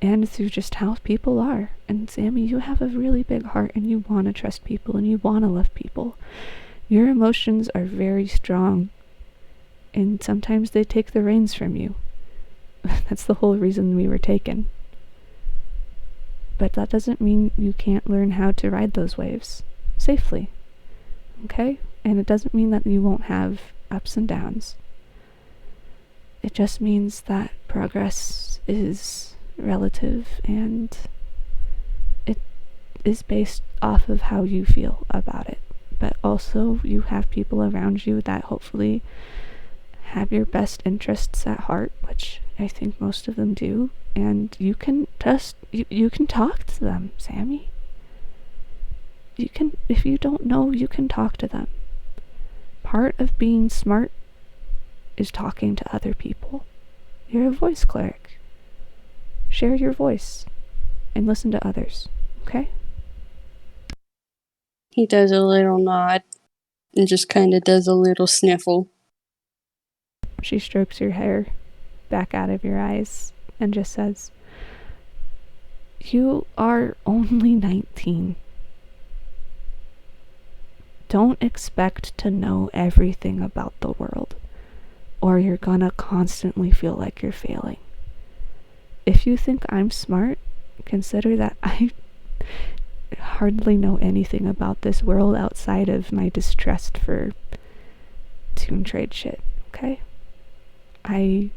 and through just how people are. And Sammy, you have a really big heart and you want to trust people and you want to love people. Your emotions are very strong and sometimes they take the reins from you. That's the whole reason we were taken. But that doesn't mean you can't learn how to ride those waves safely. Okay? And it doesn't mean that you won't have ups and downs. It just means that progress is relative and it is based off of how you feel about it. But also, you have people around you that hopefully have your best interests at heart, which I think most of them do, and you can you can talk to them, Sammy. You can, if you don't know, you can talk to them. Part of being smart is talking to other people. You're a voice cleric. Share your voice and listen to others, okay? He does a little nod and just kind of does a little sniffle. She strokes your hair back out of your eyes and just says, "You are only 19. Don't expect to know everything about the world, or you're gonna constantly feel like you're failing. If you think I'm smart, consider that I hardly know anything about this world outside of my distrust for toon trade shit, okay? I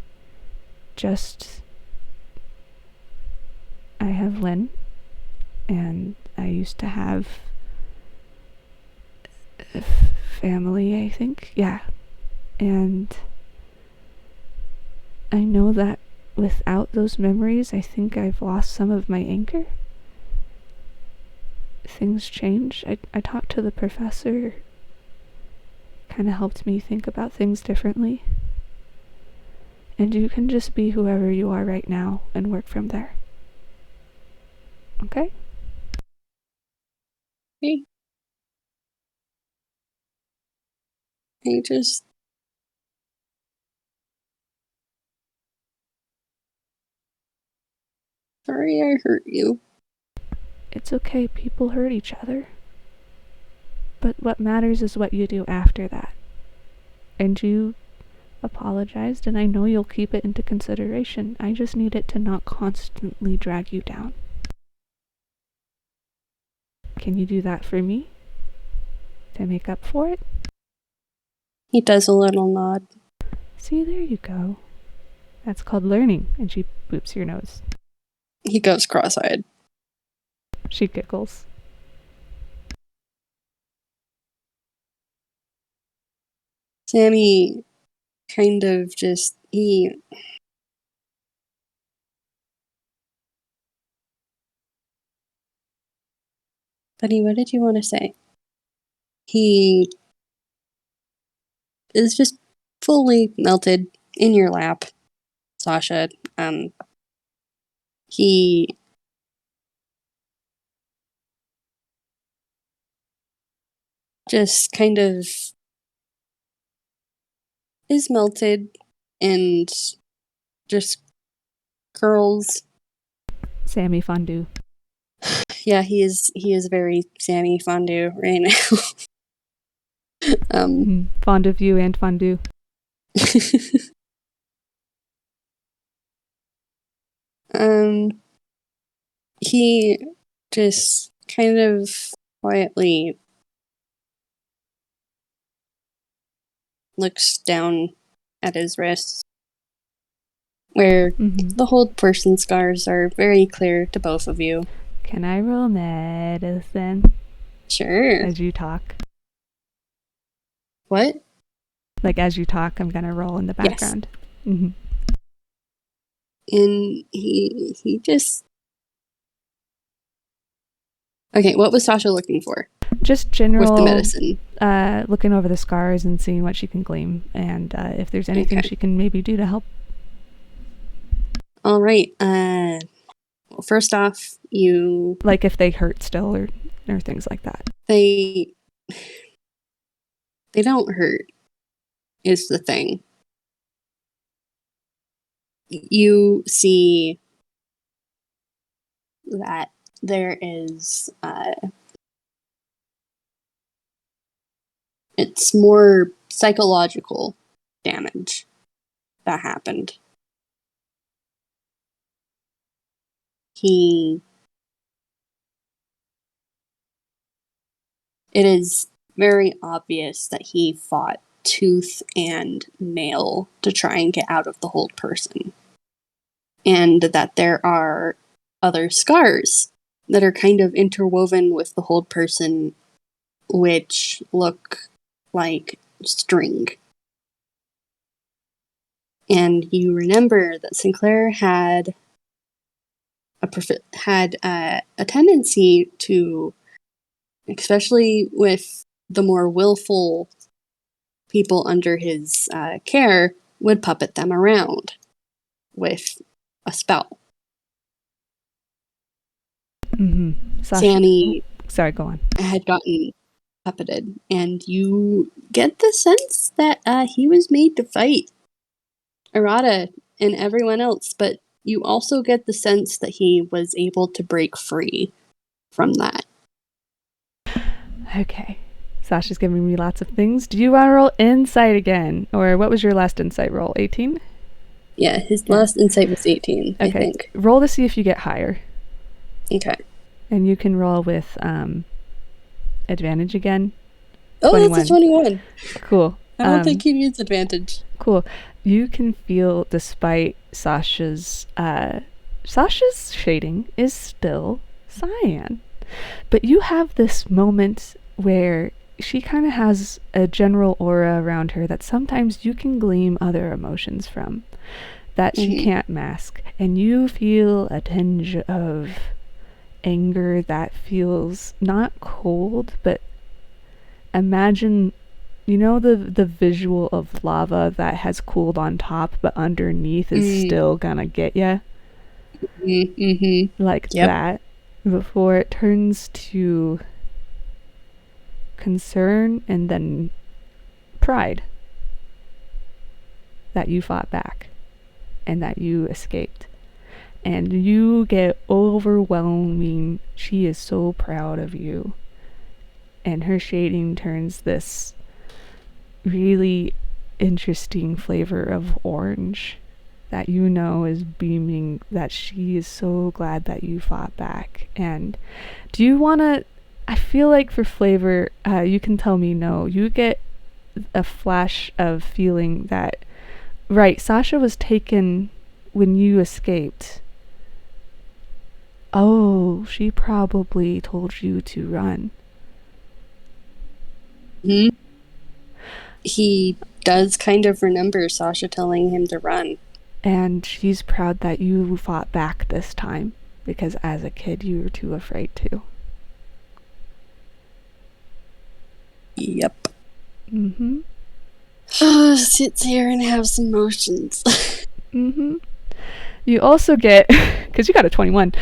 have Lynn, and I used to have a family, I think. Yeah. And I know that without those memories, I think I've lost some of my anger. Things change. I talked to the professor. Kind of helped me think about things differently. And you can just be whoever you are right now and work from there. Okay? Hey. Sorry I hurt you. It's okay, people hurt each other. But what matters is what you do after that. And you apologized, and I know you'll keep it into consideration. I just need it to not constantly drag you down. Can you do that for me? To make up for it? He does a little nod. See, there you go. That's called learning. And she boops your nose. He goes cross-eyed. She giggles. Sammy kind of just, Buddy, what did you want to say? He is just fully melted in your lap, Sasha. He just kind of is melted and just curls. Sammy Fondue. Yeah, he is very Sammy Fondue right now. Fond of you and fondue. He just kind of quietly looks down at his wrists, where the hold person scars are very clear to both of you. Can I roll medicine Sure. as you talk? What? Like, as you talk, I'm gonna roll in the Yes. background. Mm-hmm. And he just... Okay, what was Sasha looking for Just with the general medicine? looking over the scars and seeing what she can glean, and if there's anything Okay. she can maybe do to help. All right. Well, first off, Like if they hurt still, or things like that. they don't hurt, is the thing. You see that there is it's more psychological damage that happened. It is very obvious that he fought tooth and nail to try and get out of the hold person. And that there are other scars that are kind of interwoven with the hold person, which look like string. And you remember that Sinclair had a tendency to, especially with the more willful people under his care, would puppet them around with a spell. Mm-hmm. Sasha, Sammy sorry, go on. had gotten puppeted, and you get the sense that he was made to fight Arata and everyone else, but you also get the sense that he was able to break free from that. Okay. Sasha's giving me lots of things. Do you want to roll insight again? Or what was your last insight roll? 18? Yeah, his last insight was 18, okay. I think. Roll to see if you get higher. Okay. And you can roll with advantage again. Oh, 21. That's a 21. Cool. I don't think he needs advantage. Cool. You can feel, despite Sasha's shading is still cyan. But you have this moment where she kind of has a general aura around her that sometimes you can glean other emotions from that she can't mask. And you feel a tinge of anger that feels not cold, but imagine, you know, the visual of lava that has cooled on top but underneath is still gonna get ya. Like that, before it turns to concern and then pride that you fought back and that you escaped. And you get overwhelming. She is so proud of you. And her shading turns this really interesting flavor of orange that you know is beaming, that she is so glad that you fought back. And do you want to, I feel like for flavor, you can tell me no. You get a flash of feeling that, right, Sasha was taken when you escaped. Oh, she probably told you to run. He does kind of remember Sasha telling him to run. And she's proud that you fought back this time, because as a kid you were too afraid to. Yep. Sit here and have some emotions. You also get, because you got a 21,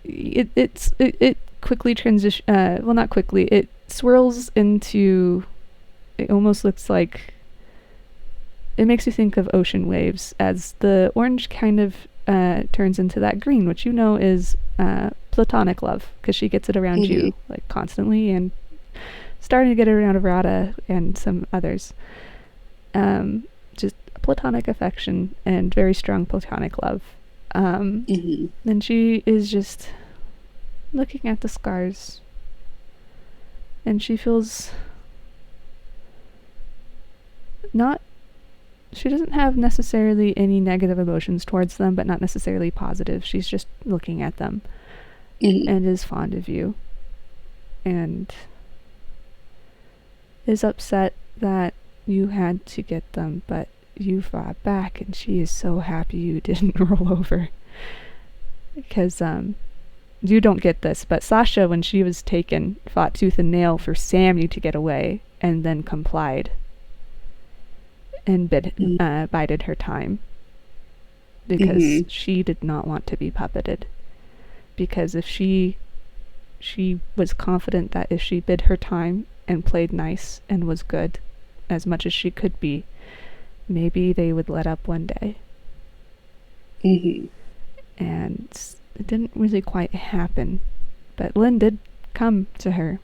it quickly transition, well, not quickly, it swirls into, it almost looks like, it makes you think of ocean waves as the orange kind of turns into that green, which you know is platonic love, because she gets it around you like constantly, and starting to get it around Arata and some others. Just platonic affection and very strong platonic love. And she is just looking at the scars, and she feels not she doesn't have necessarily any negative emotions towards them, but not necessarily positive. She's just looking at them and is fond of you and is upset that you had to get them, but you fought back, and she is so happy you didn't roll over. Because you don't get this, but Sasha, when she was taken, fought tooth and nail for Sammy to get away, and then complied and bided her time, because she did not want to be puppeted. Because if she was confident that if she bid her time and played nice and was good as much as she could be, maybe they would let up one day. And it didn't really quite happen, but Lynn did come to her.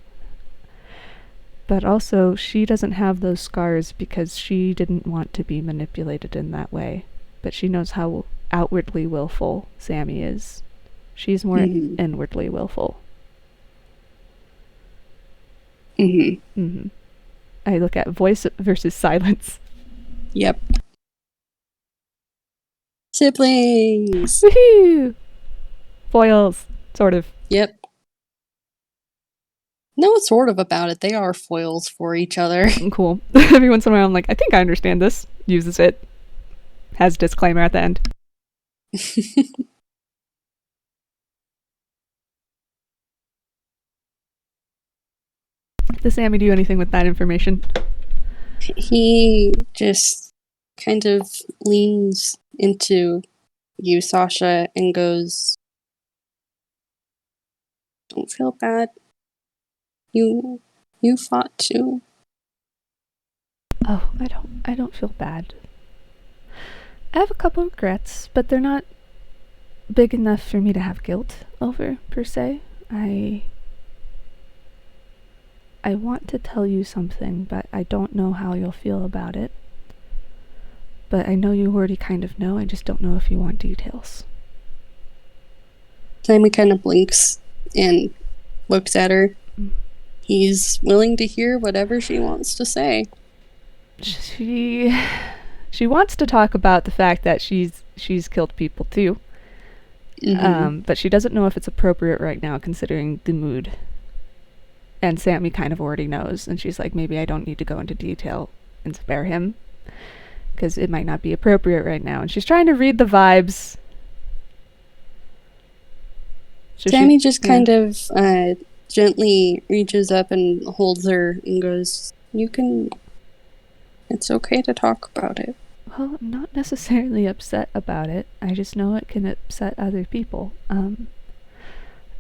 But also, she doesn't have those scars because she didn't want to be manipulated in that way. But she knows how outwardly willful Sammy is. She's more inwardly willful. I look at voice versus silence. Yep. Siblings! Woohoo! Foils, sort of. Yep. No, sort of about it. They are foils for each other. Cool. Every once in a while I'm like, I think I understand this. Uses it. Has disclaimer at the end. Does Sammy do anything with that information? He just kind of leans into you, Sasha, and goes, "Don't feel bad. You fought too." Oh, I don't feel bad. I have a couple of regrets, but they're not big enough for me to have guilt over, per se. I want to tell you something, but I don't know how you'll feel about it. But I know you already kind of know, I just don't know if you want details. Sammy kind of blinks and looks at her. He's willing to hear whatever she wants to say. She wants to talk about the fact that she's killed people too. But she doesn't know if it's appropriate right now considering the mood. And Sammy kind of already knows, and she's like, maybe I don't need to go into detail and spare him, because it might not be appropriate right now. And she's trying to read the vibes. So Sammy just kind of gently reaches up and holds her and goes, it's okay to talk about it. Well, I'm not necessarily upset about it. I just know it can upset other people.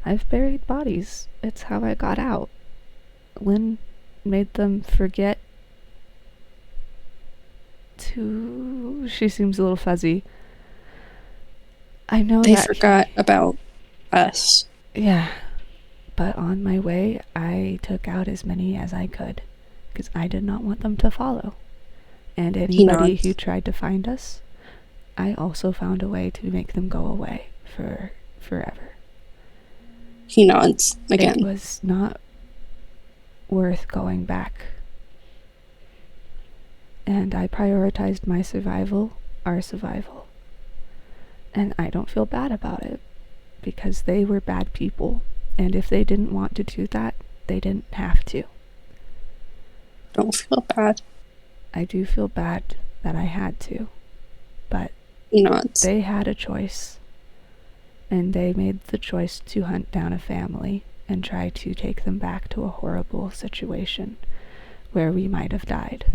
I've buried bodies. It's how I got out. Lynn made them forget to... She seems a little fuzzy. I know they that... They forgot about us. Yeah. But on my way, I took out as many as I could, because I did not want them to follow. And anybody who tried to find us, I also found a way to make them go away for forever. He nods again. It was not worth going back. And I prioritized my survival, our survival. And I don't feel bad about it, because they were bad people. And if they didn't want to do that, they didn't have to. Don't feel bad. I do feel bad that I had to. But they had a choice. And they made the choice to hunt down a family and try to take them back to a horrible situation where we might have died.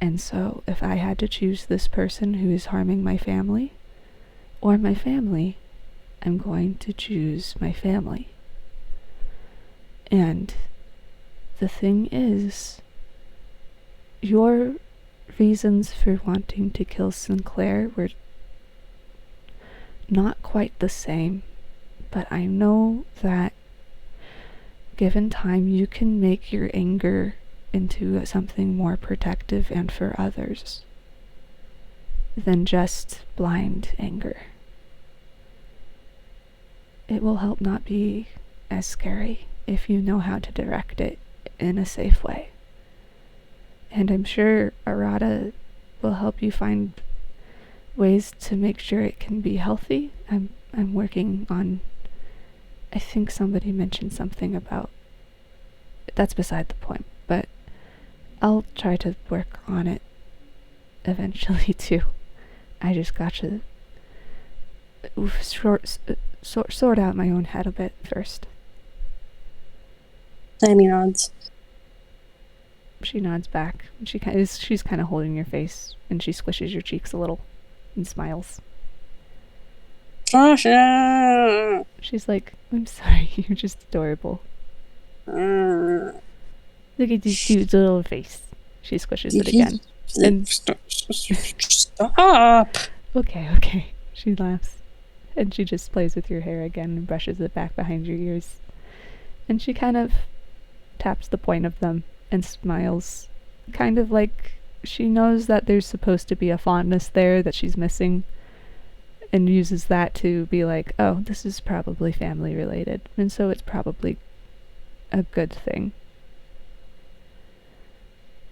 And so, if I had to choose this person who is harming my family, or my family, I'm going to choose my family. And the thing is, your reasons for wanting to kill Sinclair were not quite the same, but I know that given time you can make your anger into something more protective and for others than just blind anger. It will help not be as scary if you know how to direct it in a safe way. And I'm sure Arata will help you find ways to make sure it can be healthy. I'm working on, I think somebody mentioned something about, that's beside the point, but I'll try to work on it eventually too. I just got to sort out my own head a bit first. Sammy nods. She nods back. She's kind of holding your face, and she squishes your cheeks a little and smiles. Sasha! She's like, I'm sorry, you're just adorable. Look at this cute little face. She squishes it again. And Stop! Okay. She laughs. And she just plays with your hair again and brushes it back behind your ears. And she kind of taps the point of them and smiles. Kind of like she knows that there's supposed to be a fondness there that she's missing. And uses that to be like, oh, this is probably family related. And so it's probably a good thing.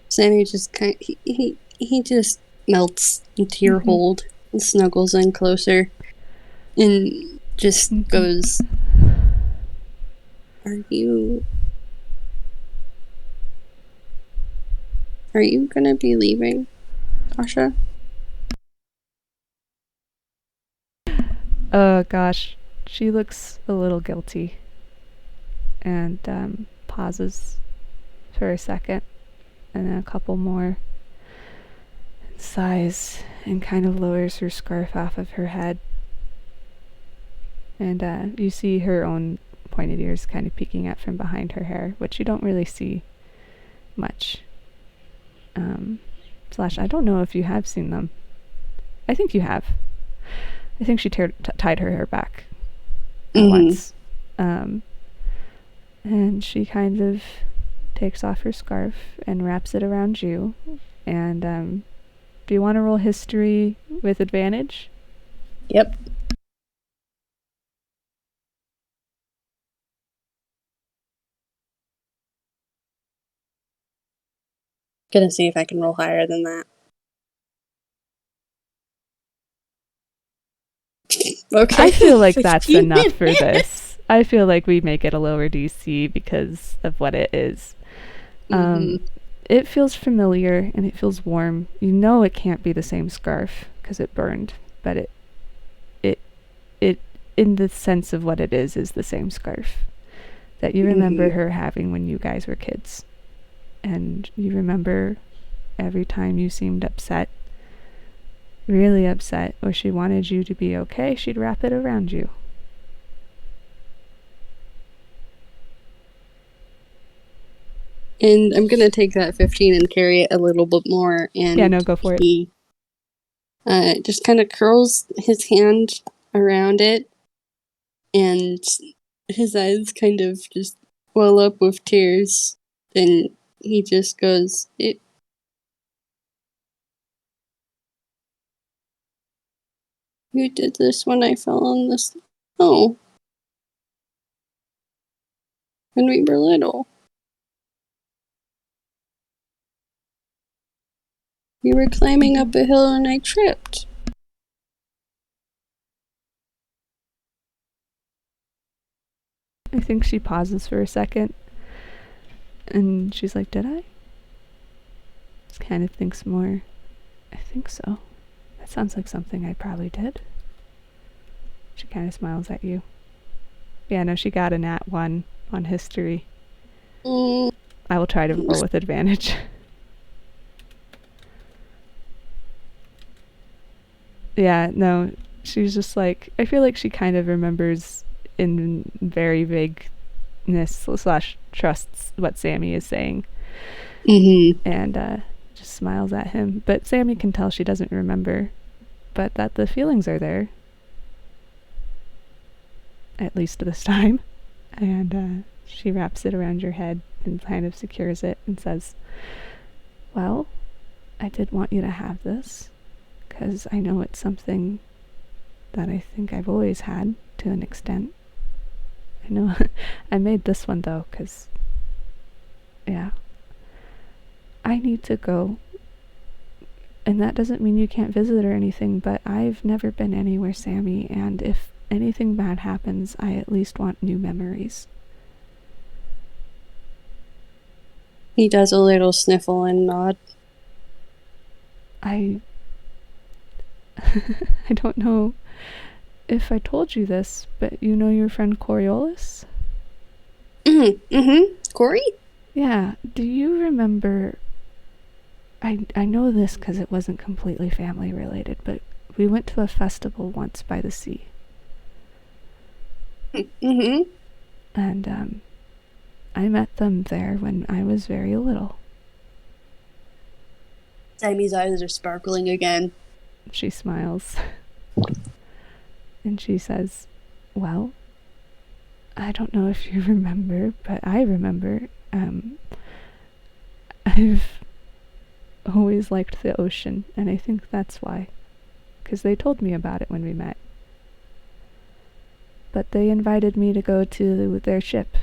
Sammy just he just melts into your hold and snuggles in closer and just goes, Are you gonna be leaving, Sasha? Oh gosh, she looks a little guilty and pauses for a second and then a couple more, and sighs and kind of lowers her scarf off of her head, and you see her own pointed ears kind of peeking out from behind her hair, which you don't really see much. Slash, I don't know if you have seen them. I think you have. I think she tied her hair back once. And she kind of takes off her scarf and wraps it around you. And do you want to roll history with advantage? Yep. Gonna see if I can roll higher than that. Okay. I feel like that's enough for this. I feel like we make it a lower DC because of what it is. It feels familiar and it feels warm. You know it can't be the same scarf because it burned, but it in the sense of what it is the same scarf that you remember her having when you guys were kids. And you remember every time you seemed upset, really upset, or she wanted you to be okay, she'd wrap it around you. And I'm gonna take that 15 and carry it a little bit more. And yeah, no, go for it. He just kind of curls his hand around it, and his eyes kind of just well up with tears. And he just goes, You did this when I fell on the snow. When we were little. You were climbing up a hill and I tripped. I think she pauses for a second. And she's like, did I? Just kind of thinks more. I think so. That sounds like something I probably did. She kind of smiles at you. Yeah, no, she got a nat 1 on history. I will try to roll with advantage. Yeah, no, she's just like, I feel like she kind of remembers in very vagueness / trusts what Sammy is saying. And just smiles at him. But Sammy can tell she doesn't remember, but that the feelings are there. At least this time. And she wraps it around your head and kind of secures it and says, well, I did want you to have this, because I know it's something that I think I've always had to an extent. I know I made this one though, because, yeah, I need to go And that doesn't mean you can't visit or anything, but I've never been anywhere, Sammy, and if anything bad happens, I at least want new memories. He does a little sniffle and nod. I I don't know if I told you this, but you know your friend Coriolis? Corey? Yeah, do you remember... I know this because it wasn't completely family related, but we went to a festival once by the sea. Mm-hmm. And I met them there when I was very little. Sammy's eyes are sparkling again. She smiles. And she says, well, I don't know if you remember, but I remember. I've always liked the ocean, and I think that's why. Because they told me about it when we met. But they invited me to go to their ship.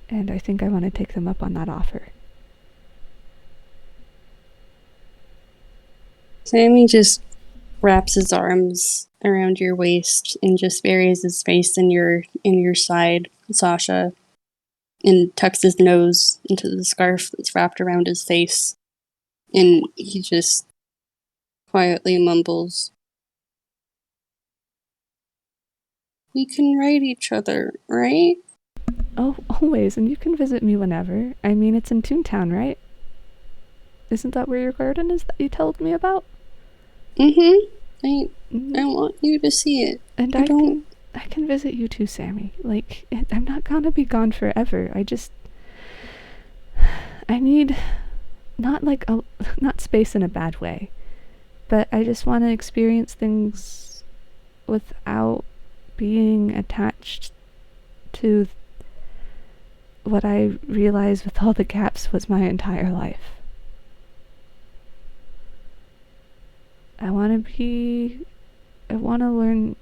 And I think I want to take them up on that offer. Sammy just wraps his arms around your waist and just buries his face in your side, Sasha, and tucks his nose into the scarf that's wrapped around his face. And he just quietly mumbles, "We can write each other, right?" Oh, always, and you can visit me whenever. I mean, it's in Toontown, right? Isn't that where your garden is that you told me about? I want you to see it. And I can visit you too, Sammy. Like, I'm not gonna be gone forever. I need not space in a bad way, but I just want to experience things without being attached to what I realized with all the gaps was my entire life. I want to learn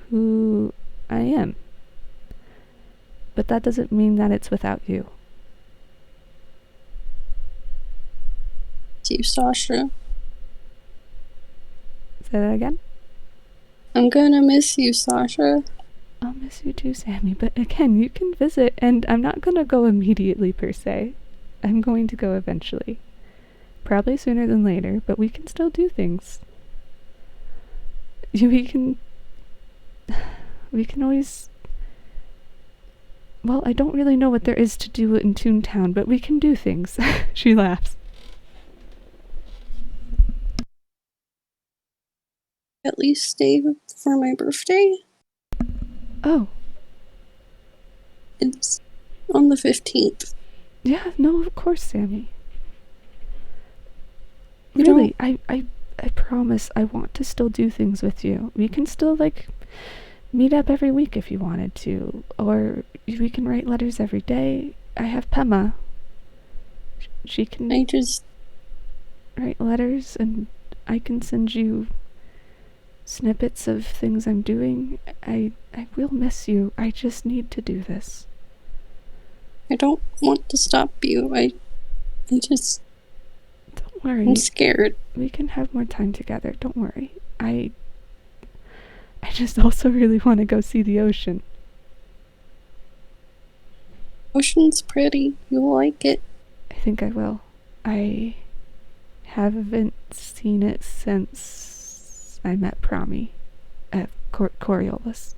who I am. But that doesn't mean that it's without you. See you, Sasha. Say that again? I'm gonna miss you, Sasha. I'll miss you too, Sammy, but again, you can visit, and I'm not gonna go immediately per se. I'm going to go eventually. Probably sooner than later, but we can still do things. We can always... Well, I don't really know what there is to do in Toontown, but we can do things. She laughs. At least stay for my birthday. Oh. It's on the 15th. Yeah, no, of course, Sammy. Really, I promise I want to still do things with you. We can still, like, meet up every week if you wanted to. Or we can write letters every day. I have Pema. She can write letters, and I can send you snippets of things I'm doing. I will miss you. I just need to do this. I don't want to stop you. I just... Don't worry. I'm scared. We can have more time together. Don't worry. I just also really want to go see the ocean. Ocean's pretty. You'll like it. I think I will. I haven't seen it since I met Promi at Coriolis.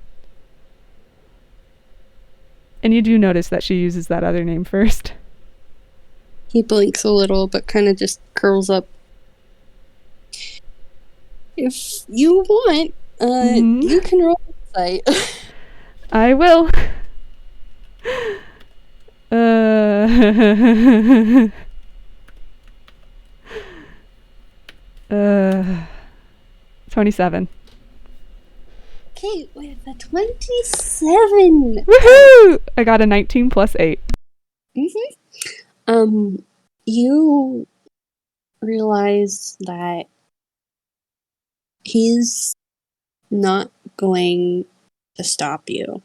And you do notice that she uses that other name first. He blinks a little, but kind of just curls up. If you want, you can roll insight. I will. 27. Okay, with a 27. Woohoo! I got a 19 plus 8. You realize that he's not going to stop you.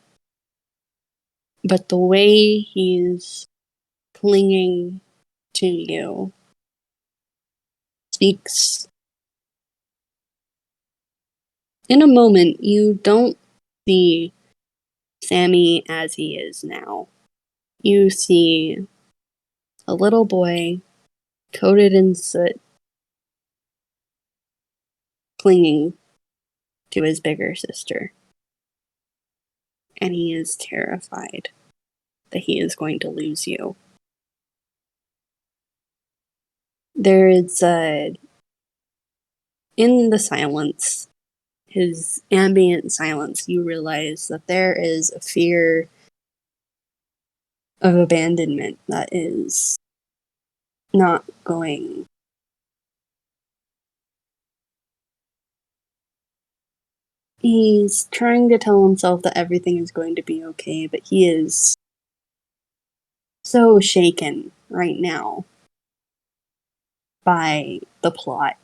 But the way he's clinging to you speaks. In a moment, you don't see Sammy as he is now. You see a little boy coated in soot, clinging to his bigger sister. And he is terrified that he is going to lose you. There is in the silence, his ambient silence, you realize that there is a fear of abandonment that is not going. He's trying to tell himself that everything is going to be okay, but he is so shaken right now by the plot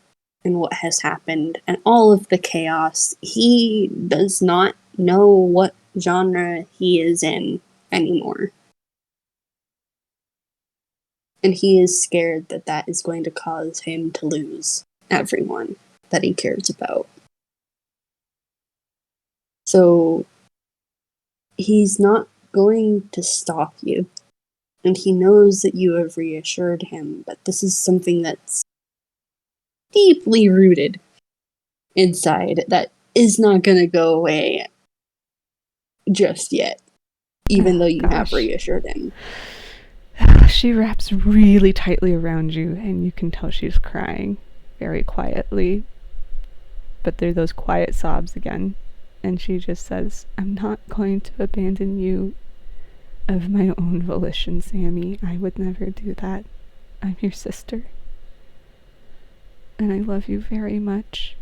and what has happened and all of the chaos. He does not know what genre he is in anymore. And he is scared that that is going to cause him to lose everyone that he cares about. So he's not going to stop you. And he knows that you have reassured him, but this is something that's deeply rooted inside that is not going to go away just yet, even though you have reassured him. She wraps really tightly around you, and you can tell she's crying very quietly. But they're those quiet sobs again. And she just says, "I'm not going to abandon you of my own volition, Sammy. I would never do that. I'm your sister. And I love you very much.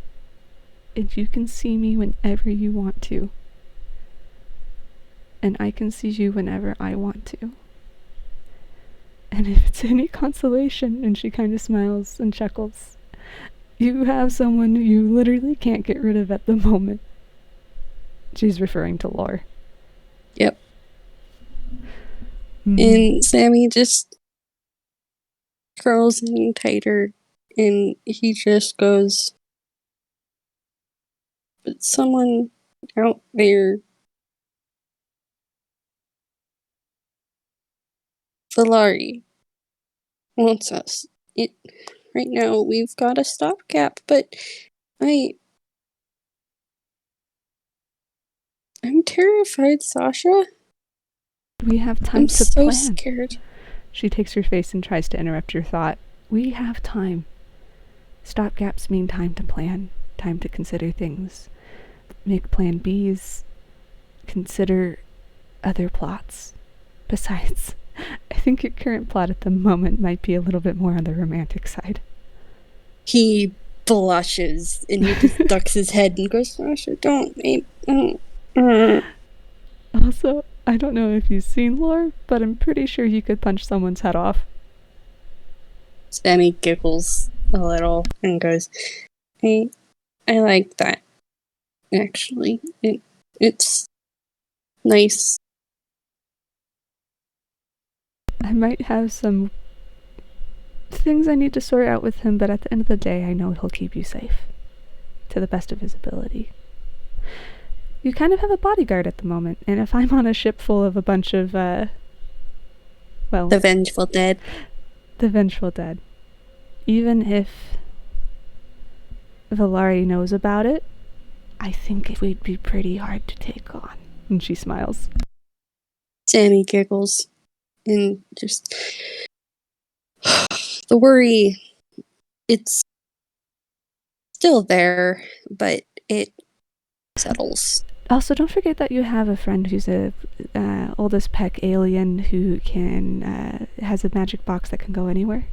And you can see me whenever you want to. And I can see you whenever I want to. And if it's any consolation," and she kind of smiles and chuckles, "you have someone you literally can't get rid of at the moment." She's referring to Lore. Yep. And Sammy just curls in tighter, and he just goes, "But someone out there, Valari, wants us. Right now, we've got a stopgap, but I'm terrified, Sasha. We have time I'm to so plan." scared. She takes her face and tries to interrupt your thought. We have time. Stopgaps mean time to plan, time to consider things, make plan Bs, consider other plots. Besides, I think your current plot at the moment might be a little bit more on the romantic side. He blushes and he just ducks his head and goes, "Sasha, don't. Also, I don't know if you've seen Lore, but I'm pretty sure he could punch someone's head off. Sammy giggles a little and goes, I like that, actually. It's nice. I might have some things I need to sort out with him, but at the end of the day, I know he'll keep you safe, to the best of his ability. You kind of have a bodyguard at the moment, and if I'm on a ship full of a bunch of, The Vengeful Dead. The Vengeful Dead. Even if Valari knows about it, I think it would be pretty hard to take on. And she smiles. Sammy giggles and just... The worry, it's still there, but it settles. Also, don't forget that you have a friend who's a oldest peck alien who can has a magic box that can go anywhere.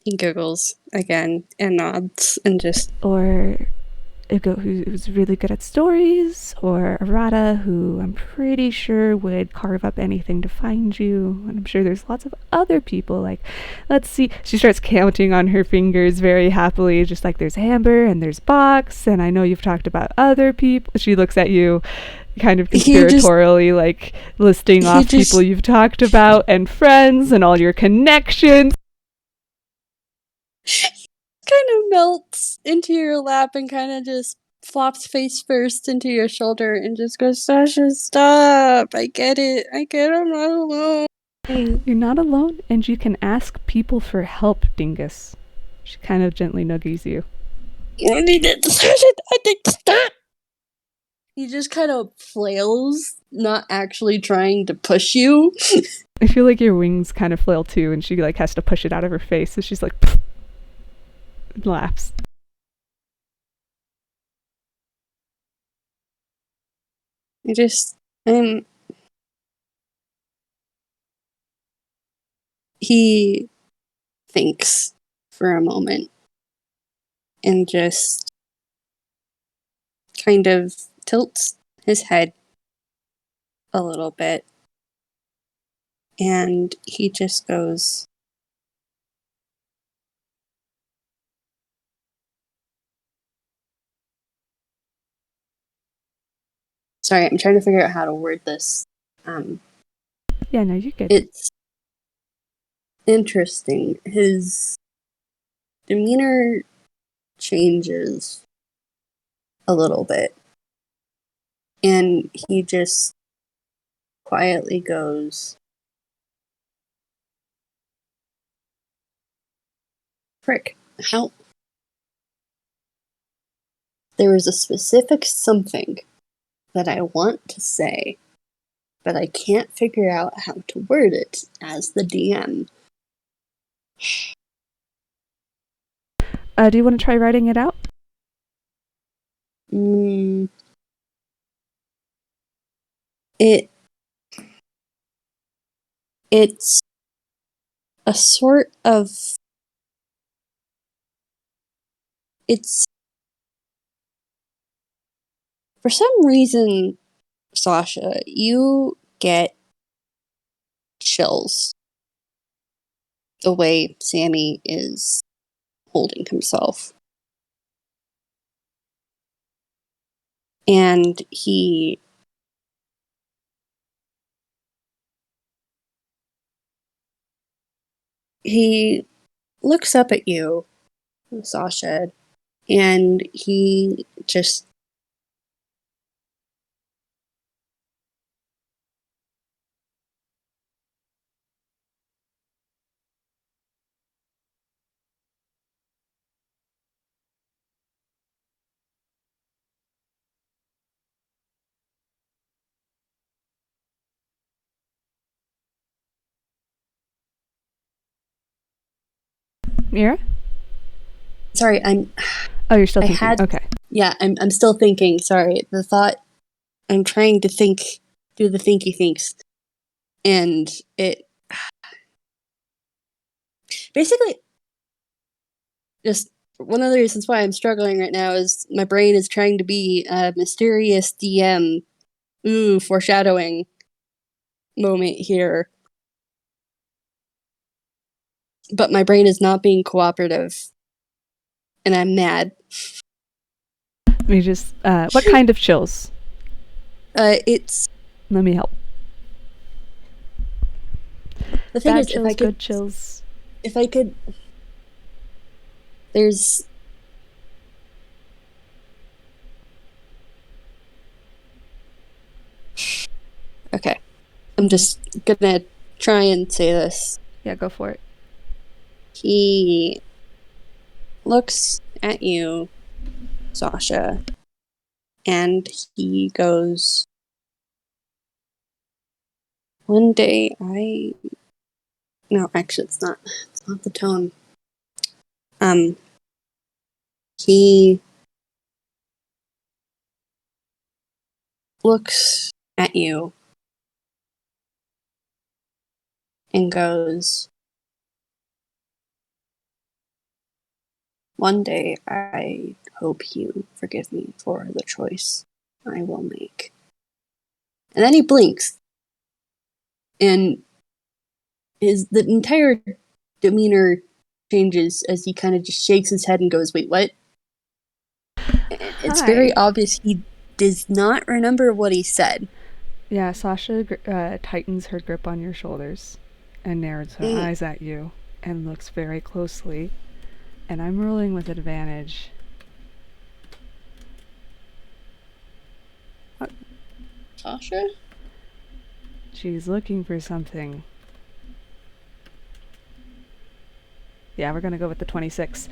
He giggles again and nods and just... Or Igo, who's really good at stories, or Arata, who I'm pretty sure would carve up anything to find you. And I'm sure there's lots of other people. Like, let's see. She starts counting on her fingers very happily, just like there's Amber and there's Box, and I know you've talked about other people. She looks at you kind of conspiratorially, like listing off people you've talked about and friends and all your connections. kind of melts into your lap and kind of just flops face first into your shoulder and just goes, Sasha, stop. I get it. I'm not alone. You're not alone, and you can ask people for help, Dingus. She kind of gently nudges you. I need it. Sasha, I think stop. He just kind of flails, not actually trying to push you. I feel like your wings kind of flail too, and she like has to push it out of her face, so she's like, and laughs. He thinks for a moment and just kind of tilts his head a little bit. And he just goes, sorry, I'm trying to figure out how to word this. Yeah, no, you're good. It's interesting. His demeanor changes a little bit. And he just quietly goes, frick, how? There is a specific something that I want to say, but I can't figure out how to word it as the DM. Do you want to try writing it out? It's a sort of, it's, for some reason, Sasha, you get chills the way Sammy is holding himself. And he looks up at you, Sasha, and he just Mira? sorry, Oh, you're still thinking. Okay. Yeah, I'm still thinking. Sorry, the thought. I'm trying to think, do the thinky thinks, and it basically just one of the reasons why I'm struggling right now is my brain is trying to be a mysterious DM. Ooh, foreshadowing moment here, but my brain is not being cooperative, and I'm mad. Let me just. What kind of chills? It's. Let me help. The thing Bad is, chills, if I could, good chills. If I could, there's. Okay, I'm just gonna try and say this. Yeah, go for it. He looks at you, Sasha, and he goes, one day no, actually it's not the tone. He looks at you and goes, one day I hope you forgive me for the choice I will make. And then he blinks, and the entire demeanor changes as he kind of just shakes his head and goes, wait, what? It's very obvious he does not remember what he said. Yeah, Sasha tightens her grip on your shoulders and narrows her eyes at you and looks very closely. And I'm rolling with advantage. Sasha? She's looking for something. Yeah, we're gonna go with the 26.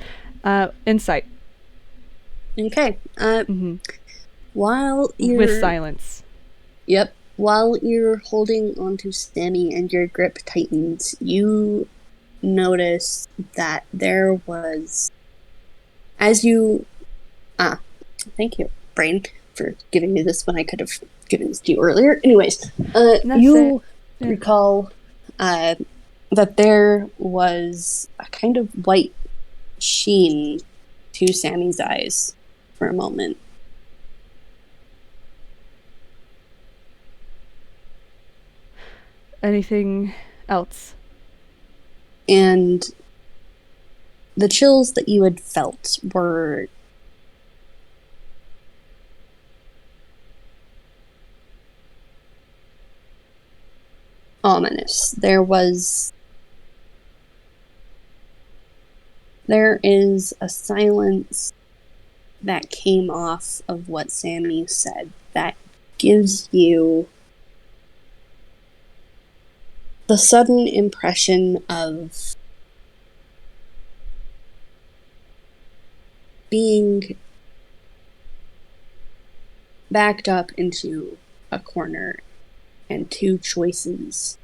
Insight. Okay. Mm-hmm. While With you're... silence. Yep. While you're holding onto Sammy and your grip tightens, you notice that there was... As you... Thank you, brain, for giving me this when I could have given this to you earlier. Anyways, you recall that there was a kind of white sheen to Sammy's eyes for a moment. Anything else? And the chills that you had felt were ominous. There is a silence that came off of what Sammy said that gives you the sudden impression of being backed up into a corner, and two choices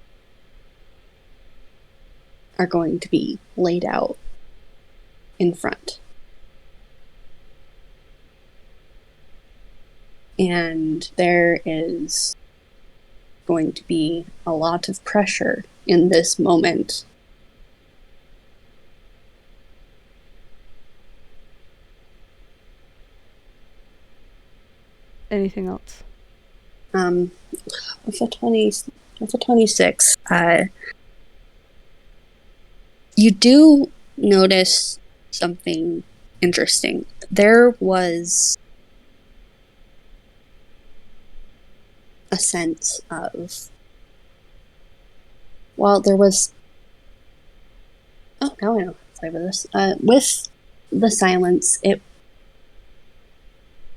are going to be laid out in front. And there is going to be a lot of pressure in this moment. Anything else? With a 26, you do notice something interesting. There was a sense of, well, there was, oh, now I know how to play with this. With the silence,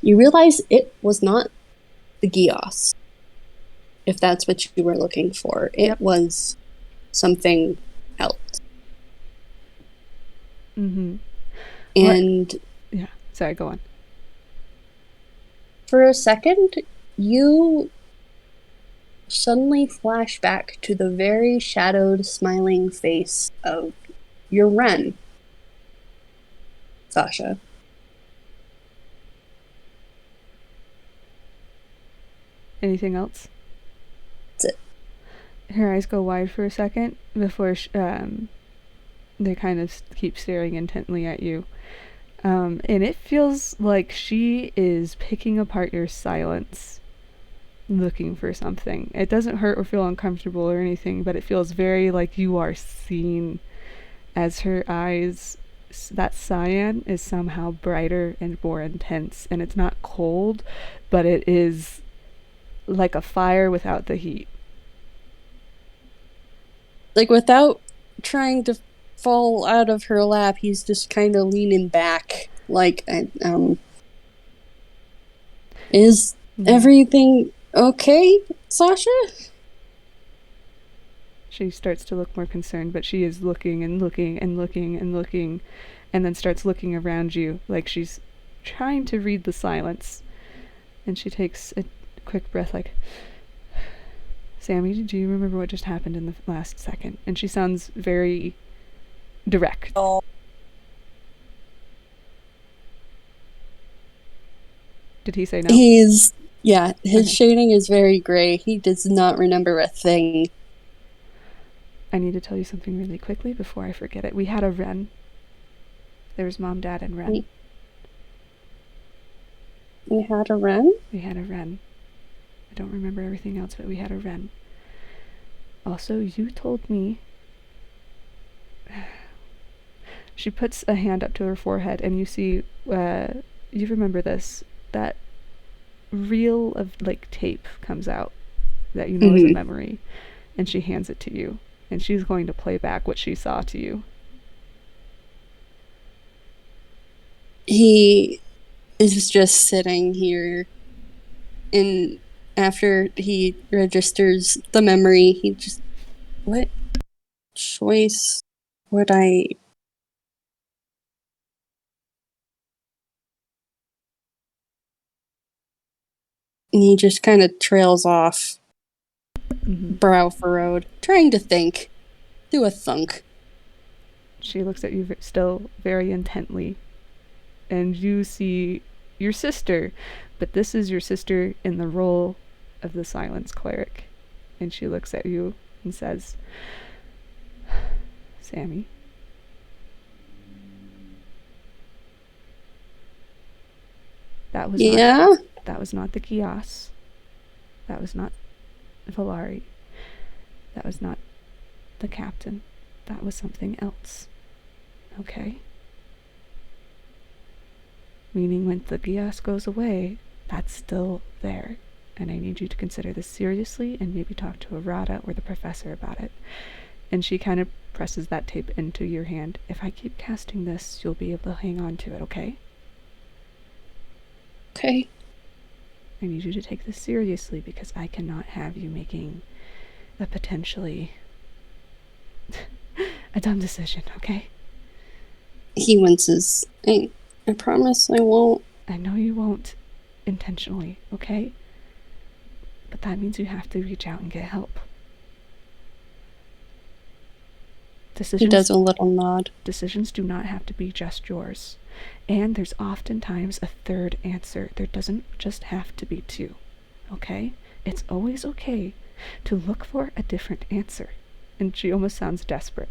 you realize it was not the Gios, if that's what you were looking for. It was something else. Mm-hmm. And yeah, sorry, go on. For a second, you suddenly flash back to the very shadowed, smiling face of your Ren, Sasha. Anything else? That's it. Her eyes go wide for a second before they kind of keep staring intently at you. And it feels like she is picking apart your silence, looking for something. It doesn't hurt or feel uncomfortable or anything, but it feels very like you are seen, as her eyes, that cyan is somehow brighter and more intense, and it's not cold, but it is like a fire without the heat. Like, without trying to fall out of her lap, he's just kind of leaning back, like, is everything okay, Sasha? She starts to look more concerned, but she is looking and looking and looking and looking, and then starts looking around you like she's trying to read the silence. And she takes a quick breath like, Sammy, do you remember what just happened in the last second? And she sounds very direct. Oh. Did he say no? His shading is very gray. He does not remember a thing. I need to tell you something really quickly before I forget it. We had a Ren. There was Mom, Dad, and Ren. We had a Ren? We had a Ren. I don't remember everything else, but we had a Ren. Also, you told me... She puts a hand up to her forehead, and you see, you remember this, that reel of, like, tape comes out that you know is a memory, and she hands it to you, and she's going to play back what she saw to you. He is just sitting here, and after he registers the memory, he just, what choice would I... And he just kind of trails off, brow furrowed, trying to think. Do a thunk. She looks at you still very intently, and you see your sister, but this is your sister in the role of the silence cleric. And she looks at you and says, Sammy, that was not the Gias. That was not Valari. That was not the captain. That was something else. Okay? Meaning when the Gias goes away, that's still there. And I need you to consider this seriously and maybe talk to Arata or the professor about it. And she kind of presses that tape into your hand. If I keep casting this, you'll be able to hang on to it, okay? Okay. I need you to take this seriously because I cannot have you making a potentially a dumb decision, okay? He winces. I promise I won't. I know you won't intentionally, okay? But that means you have to reach out and get help. He does a little nod. Decisions do not have to be just yours. And there's oftentimes a third answer. There doesn't just have to be two, okay? It's always okay to look for a different answer. And she almost sounds desperate.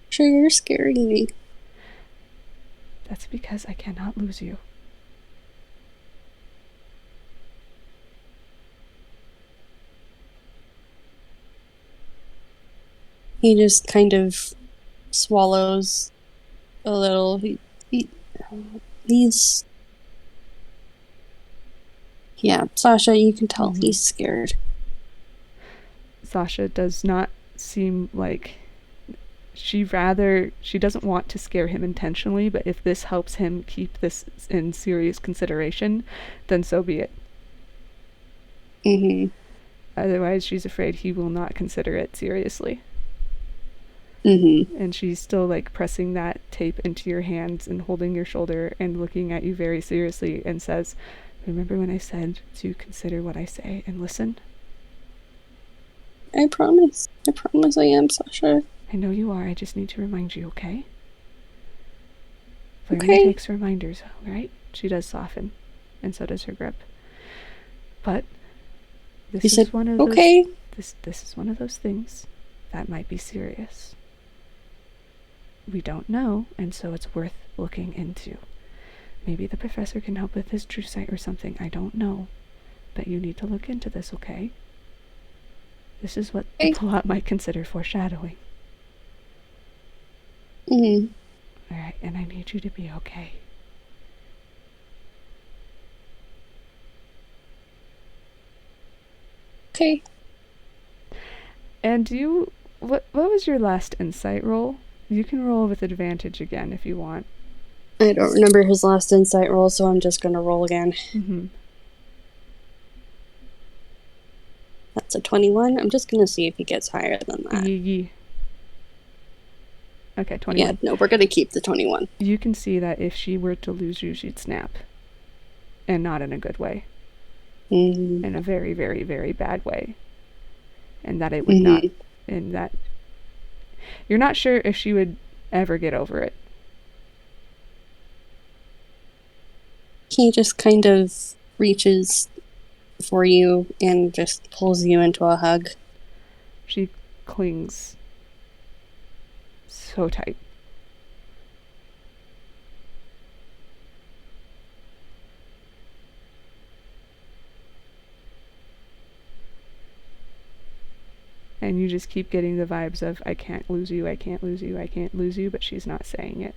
Sure, you're scaring me. That's because I cannot lose you. He just kind of swallows a little. He's... Yeah, Sasha, you can tell he's scared. Sasha does not seem like... She doesn't want to scare him intentionally, but if this helps him keep this in serious consideration, then so be it. Otherwise, she's afraid he will not consider it seriously. And she's still like pressing that tape into your hands and holding your shoulder and looking at you very seriously and says, remember when I said to consider what I say and listen? I promise I am, Sasha. I know you are. I just need to remind you, okay? Learning takes reminders, right? She does soften, and so does her grip. But this is one of those. This is one of those things that might be serious. We don't know, and so it's worth looking into. Maybe the professor can help with his true sight or something. I don't know, but you need to look into this, okay? This is what the plot might consider foreshadowing. Alright, and I need you to be okay. Okay. And what was your last insight roll? You can roll with advantage again if you want. I don't remember his last insight roll, so I'm just gonna roll again. That's a 21. I'm just gonna see if he gets higher than that. Okay, 21. Yeah, no, we're gonna keep the 21. You can see that if she were to lose you, she'd snap. And not in a good way. In a very, very, very bad way. And that it would not... And that... You're not sure if she would ever get over it. He just kind of reaches for you and just pulls you into a hug. She clings so tight. And you just keep getting the vibes of, I can't lose you, I can't lose you, I can't lose you, but she's not saying it.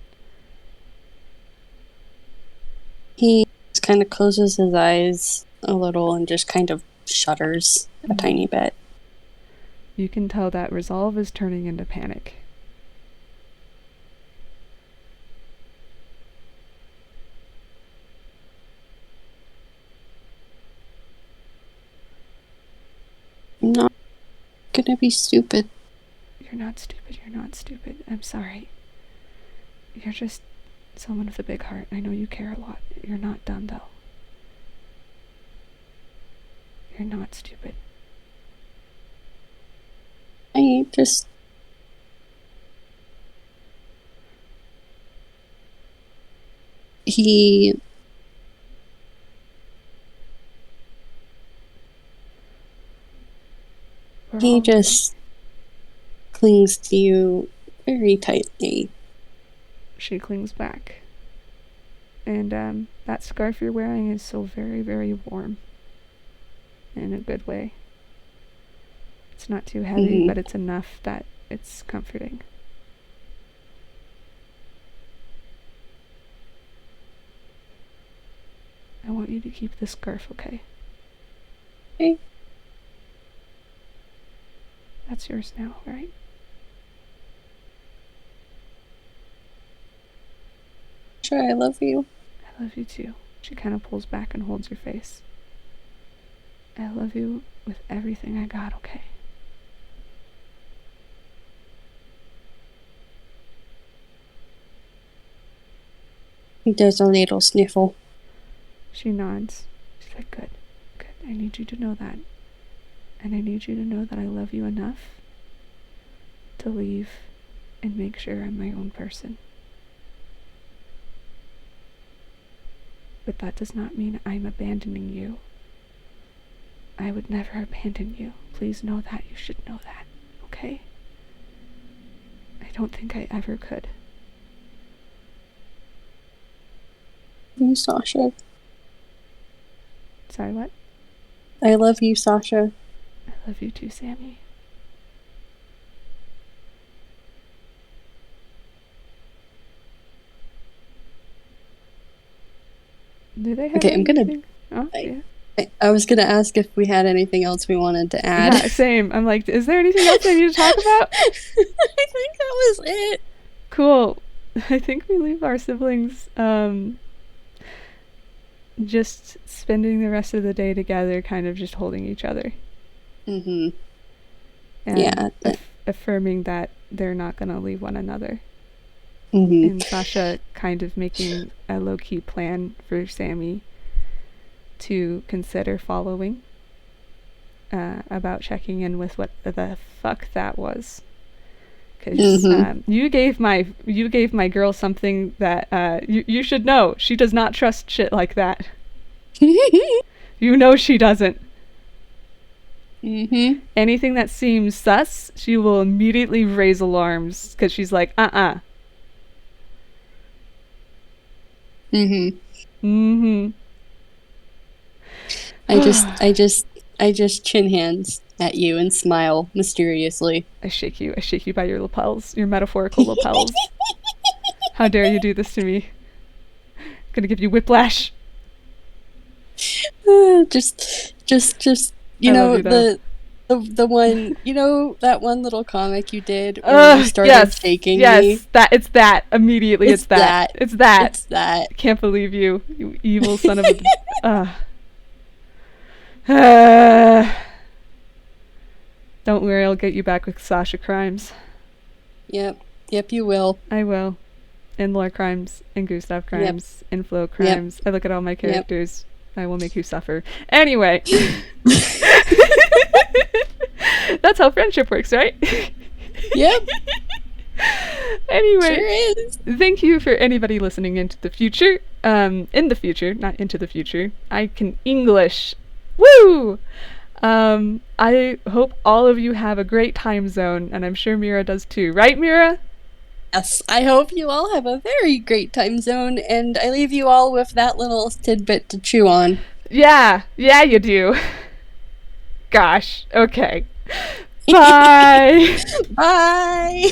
He just kind of closes his eyes a little and just kind of shudders a tiny bit. You can tell that resolve is turning into panic. gonna be stupid. You're not stupid. You're not stupid. I'm sorry. You're just someone with a big heart. I know you care a lot. You're not dumb, though. You're not stupid. I just... He just clings to you very tightly. She clings back. And that scarf you're wearing is so very, very warm. In a good way. It's not too heavy, but it's enough that it's comforting. I want you to keep this scarf, okay? Okay. That's yours now, right? Sure, I love you. I love you too. She kind of pulls back and holds your face. I love you with everything I got, okay? He does a little sniffle. She nods. She's like, good. I need you to know that. And I need you to know that I love you enough to leave and make sure I'm my own person. But that does not mean I'm abandoning you. I would never abandon you. Please know that. You should know that. Okay? I don't think I ever could. You, Sasha. Sorry, what? I love you, Sasha. I love you too, Sammy. Do they have anything? Oh, yeah. I was gonna ask if we had anything else we wanted to add. Yeah, same. I'm like, is there anything else I need to talk about? I think that was it. Cool. I think we leave our siblings just spending the rest of the day together, kind of just holding each other. And yeah. Affirming that they're not going to leave one another. And Sasha kind of making a low-key plan for Sammy to consider following, about checking in with what the fuck that was. Because you gave my girl something that you should know. She does not trust shit like that. You know she doesn't. Anything that seems sus, she will immediately raise alarms because she's like, I just chin hands at you and smile mysteriously. I shake you by your lapels, your metaphorical lapels. How dare you do this to me? I'm gonna give you whiplash. Just you know, the one, you know, that one little comic you did where you started shaking me? Yes, it's that. Immediately it's that. It's that. I can't believe you evil son of a... Don't worry, I'll get you back with Sasha crimes. Yep, you will. I will. And Lore crimes, and Gustav crimes, and Flo crimes. I look at all my characters. I will make you suffer. Anyway. That's how friendship works, right? Yep. Anyway. Sure is. Thank you for anybody listening into the future. In the future, not into the future. I can English. Woo! I hope all of you have a great time zone, and I'm sure Mira does too. Right, Mira? Yes, I hope you all have a very great time zone, and I leave you all with that little tidbit to chew on. Yeah, you do. Gosh, okay. Bye! Bye!